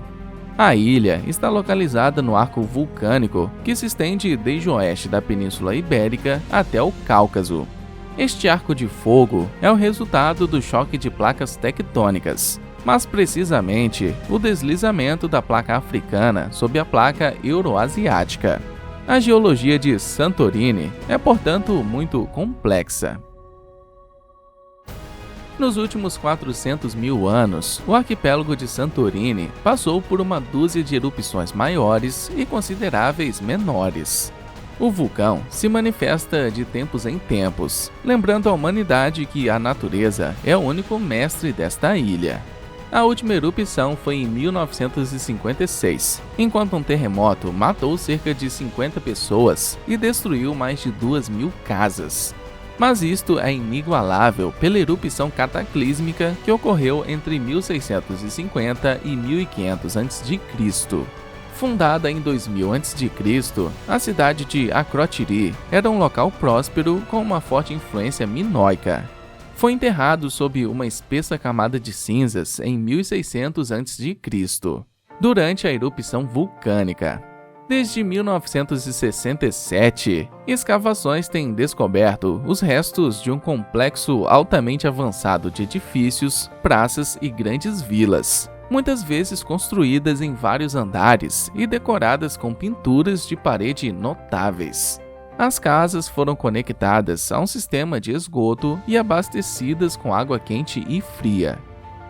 Speaker 1: A ilha está localizada no arco vulcânico que se estende desde o oeste da Península Ibérica até o Cáucaso. Este arco de fogo é o resultado do choque de placas tectônicas, mas precisamente o deslizamento da placa africana sob a placa euroasiática. A geologia de Santorini é, portanto, muito complexa. Nos últimos 400 mil anos, o arquipélago de Santorini passou por uma dúzia de erupções maiores e consideráveis menores. O vulcão se manifesta de tempos em tempos, lembrando à humanidade que a natureza é o único mestre desta ilha. A última erupção foi em 1956, enquanto um terremoto matou cerca de 50 pessoas e destruiu mais de 2.000 casas. Mas isto é inigualável pela erupção cataclísmica que ocorreu entre 1650 e 1500 a.C. Fundada em 2000 a.C., a cidade de Akrotiri era um local próspero com uma forte influência minoica. Foi enterrado sob uma espessa camada de cinzas em 1600 a.C., durante a erupção vulcânica. Desde 1967, escavações têm descoberto os restos de um complexo altamente avançado de edifícios, praças e grandes vilas, muitas vezes construídas em vários andares e decoradas com pinturas de parede notáveis. As casas foram conectadas a um sistema de esgoto e abastecidas com água quente e fria.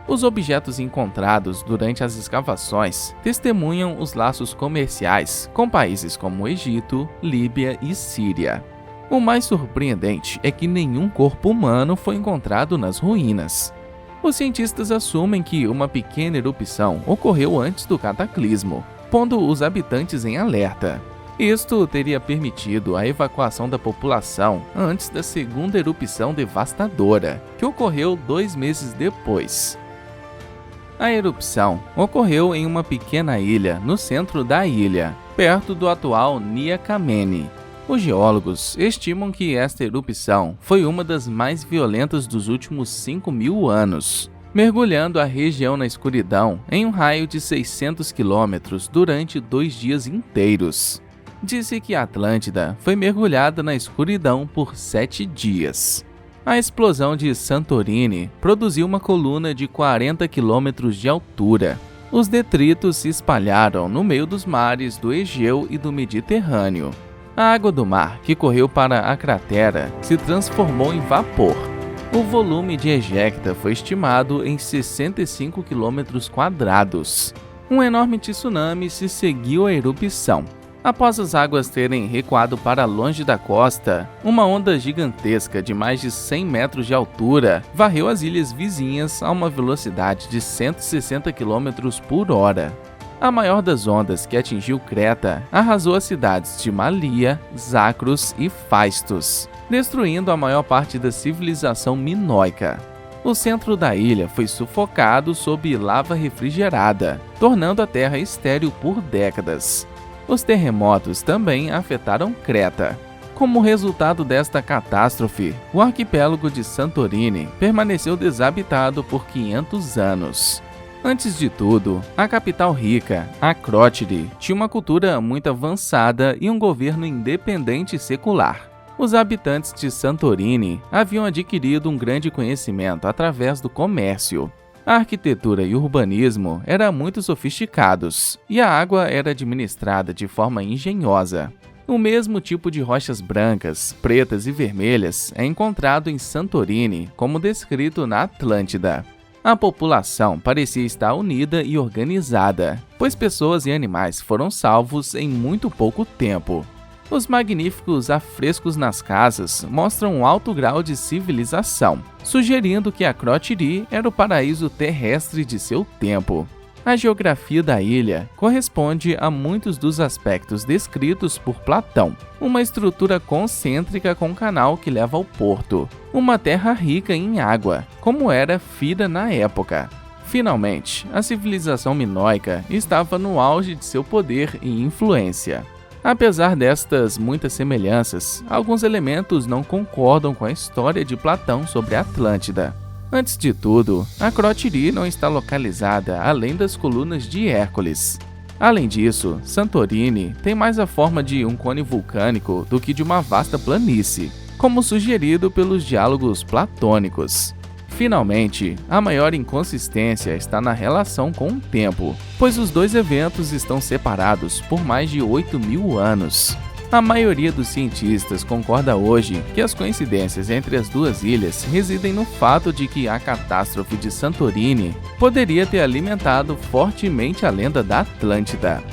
Speaker 1: Os objetos encontrados durante as escavações testemunham os laços comerciais com países como o Egito, Líbia e Síria. O mais surpreendente é que nenhum corpo humano foi encontrado nas ruínas. Os cientistas assumem que uma pequena erupção ocorreu antes do cataclismo, pondo os habitantes em alerta. Isto teria permitido a evacuação da população antes da segunda erupção devastadora, que ocorreu 2 meses depois. A erupção ocorreu em uma pequena ilha no centro da ilha, perto do atual Nia Kameni. Os geólogos estimam que esta erupção foi uma das mais violentas dos últimos 5.000 anos, mergulhando a região na escuridão em um raio de 600 quilômetros durante 2 dias inteiros. Disse que a Atlântida foi mergulhada na escuridão por 7 dias. A explosão de Santorini produziu uma coluna de 40 quilômetros de altura. Os detritos se espalharam no meio dos mares do Egeu e do Mediterrâneo. A água do mar que correu para a cratera se transformou em vapor. O volume de ejecta foi estimado em 65 quilômetros quadrados. Um enorme tsunami se seguiu à erupção. Após as águas terem recuado para longe da costa, uma onda gigantesca de mais de 100 metros de altura varreu as ilhas vizinhas a uma velocidade de 160 km por hora. A maior das ondas que atingiu Creta arrasou as cidades de Malia, Zakros e Phaistos, destruindo a maior parte da civilização minoica. O centro da ilha foi sufocado sob lava refrigerada, tornando a terra estéril por décadas. Os terremotos também afetaram Creta. Como resultado desta catástrofe, o arquipélago de Santorini permaneceu desabitado por 500 anos. Antes de tudo, a capital rica, Akrotiri, tinha uma cultura muito avançada e um governo independente e secular. Os habitantes de Santorini haviam adquirido um grande conhecimento através do comércio. A arquitetura e o urbanismo eram muito sofisticados, e a água era administrada de forma engenhosa. O mesmo tipo de rochas brancas, pretas e vermelhas é encontrado em Santorini, como descrito na Atlântida. A população parecia estar unida e organizada, pois pessoas e animais foram salvos em muito pouco tempo. Os magníficos afrescos nas casas mostram um alto grau de civilização, sugerindo que Akrotiri era o paraíso terrestre de seu tempo. A geografia da ilha corresponde a muitos dos aspectos descritos por Platão. Uma estrutura concêntrica com um canal que leva ao porto. Uma terra rica em água, como era Fira na época. Finalmente, a civilização minoica estava no auge de seu poder e influência. Apesar destas muitas semelhanças, alguns elementos não concordam com a história de Platão sobre a Atlântida. Antes de tudo, Akrotiri não está localizada além das colunas de Hércules. Além disso, Santorini tem mais a forma de um cone vulcânico do que de uma vasta planície, como sugerido pelos diálogos platônicos. Finalmente, a maior inconsistência está na relação com o tempo, pois os dois eventos estão separados por mais de 8.000 anos. A maioria dos cientistas concorda hoje que as coincidências entre as duas ilhas residem no fato de que a catástrofe de Santorini poderia ter alimentado fortemente a lenda da Atlântida.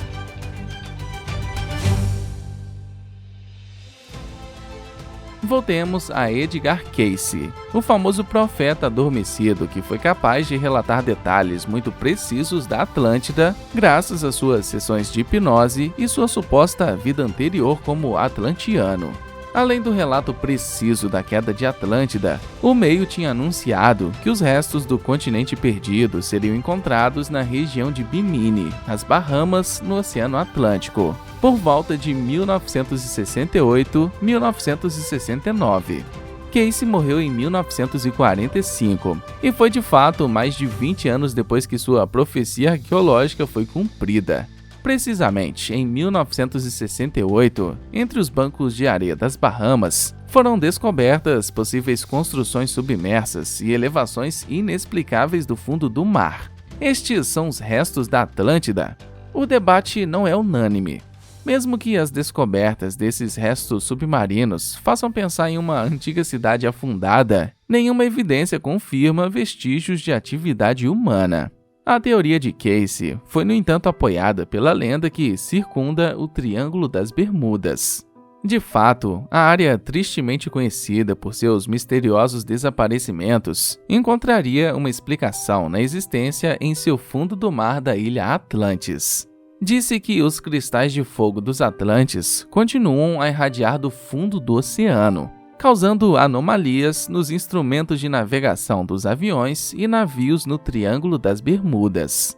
Speaker 1: Voltemos a Edgar Cayce, o famoso profeta adormecido que foi capaz de relatar detalhes muito precisos da Atlântida graças às suas sessões de hipnose e sua suposta vida anterior como atlantiano. Além do relato preciso da queda de Atlântida, o meio tinha anunciado que os restos do continente perdido seriam encontrados na região de Bimini, nas Bahamas, no Oceano Atlântico, por volta de 1968-1969. Cayce morreu em 1945 e foi de fato mais de 20 anos depois que sua profecia arqueológica foi cumprida. Precisamente em 1968, entre os bancos de areia das Bahamas, foram descobertas possíveis construções submersas e elevações inexplicáveis do fundo do mar. Estes são os restos da Atlântida. O debate não é unânime. Mesmo que as descobertas desses restos submarinos façam pensar em uma antiga cidade afundada, nenhuma evidência confirma vestígios de atividade humana. A teoria de Cayce foi, no entanto, apoiada pela lenda que circunda o Triângulo das Bermudas. De fato, a área tristemente conhecida por seus misteriosos desaparecimentos encontraria uma explicação na existência em seu fundo do mar da ilha Atlantis. Disse que os cristais de fogo dos Atlantes continuam a irradiar do fundo do oceano, causando anomalias nos instrumentos de navegação dos aviões e navios no Triângulo das Bermudas.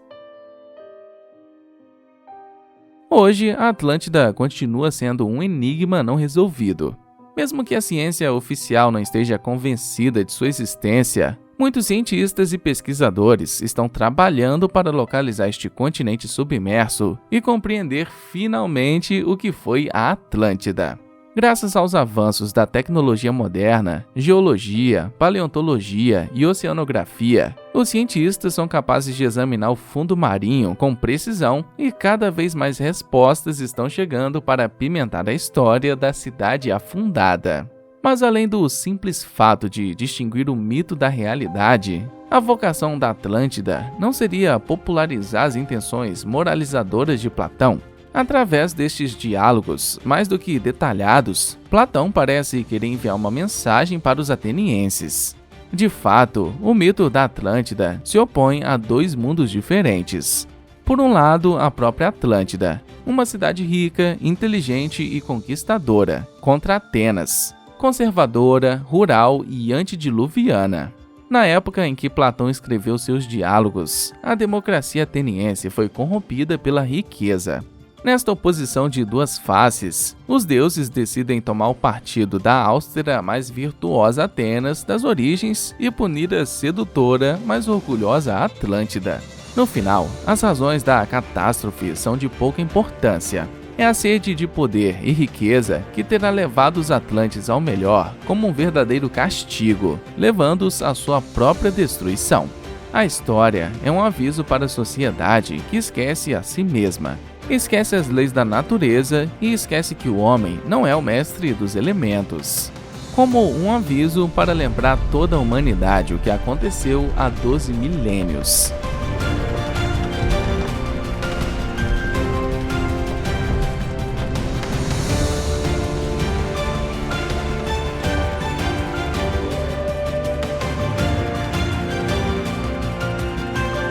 Speaker 1: Hoje, a Atlântida continua sendo um enigma não resolvido. Mesmo que a ciência oficial não esteja convencida de sua existência, muitos cientistas e pesquisadores estão trabalhando para localizar este continente submerso e compreender finalmente o que foi a Atlântida. Graças aos avanços da tecnologia moderna, geologia, paleontologia e oceanografia, os cientistas são capazes de examinar o fundo marinho com precisão e cada vez mais respostas estão chegando para apimentar a história da cidade afundada. Mas além do simples fato de distinguir o mito da realidade, a vocação da Atlântida não seria popularizar as intenções moralizadoras de Platão? Através destes diálogos, mais do que detalhados, Platão parece querer enviar uma mensagem para os atenienses. De fato, o mito da Atlântida se opõe a dois mundos diferentes. Por um lado, a própria Atlântida, uma cidade rica, inteligente e conquistadora, contra Atenas, conservadora, rural e antediluviana. Na época em que Platão escreveu seus diálogos, a democracia ateniense foi corrompida pela riqueza. Nesta oposição de duas faces, os deuses decidem tomar o partido da austera, mais virtuosa Atenas das origens e punir a sedutora, mais orgulhosa Atlântida. No final, as razões da catástrofe são de pouca importância. É a sede de poder e riqueza que terá levado os Atlantes ao melhor como um verdadeiro castigo, levando-os à sua própria destruição. A história é um aviso para a sociedade que esquece a si mesma, esquece as leis da natureza e esquece que o homem não é o mestre dos elementos. Como um aviso para lembrar toda a humanidade o que aconteceu há 12 milênios.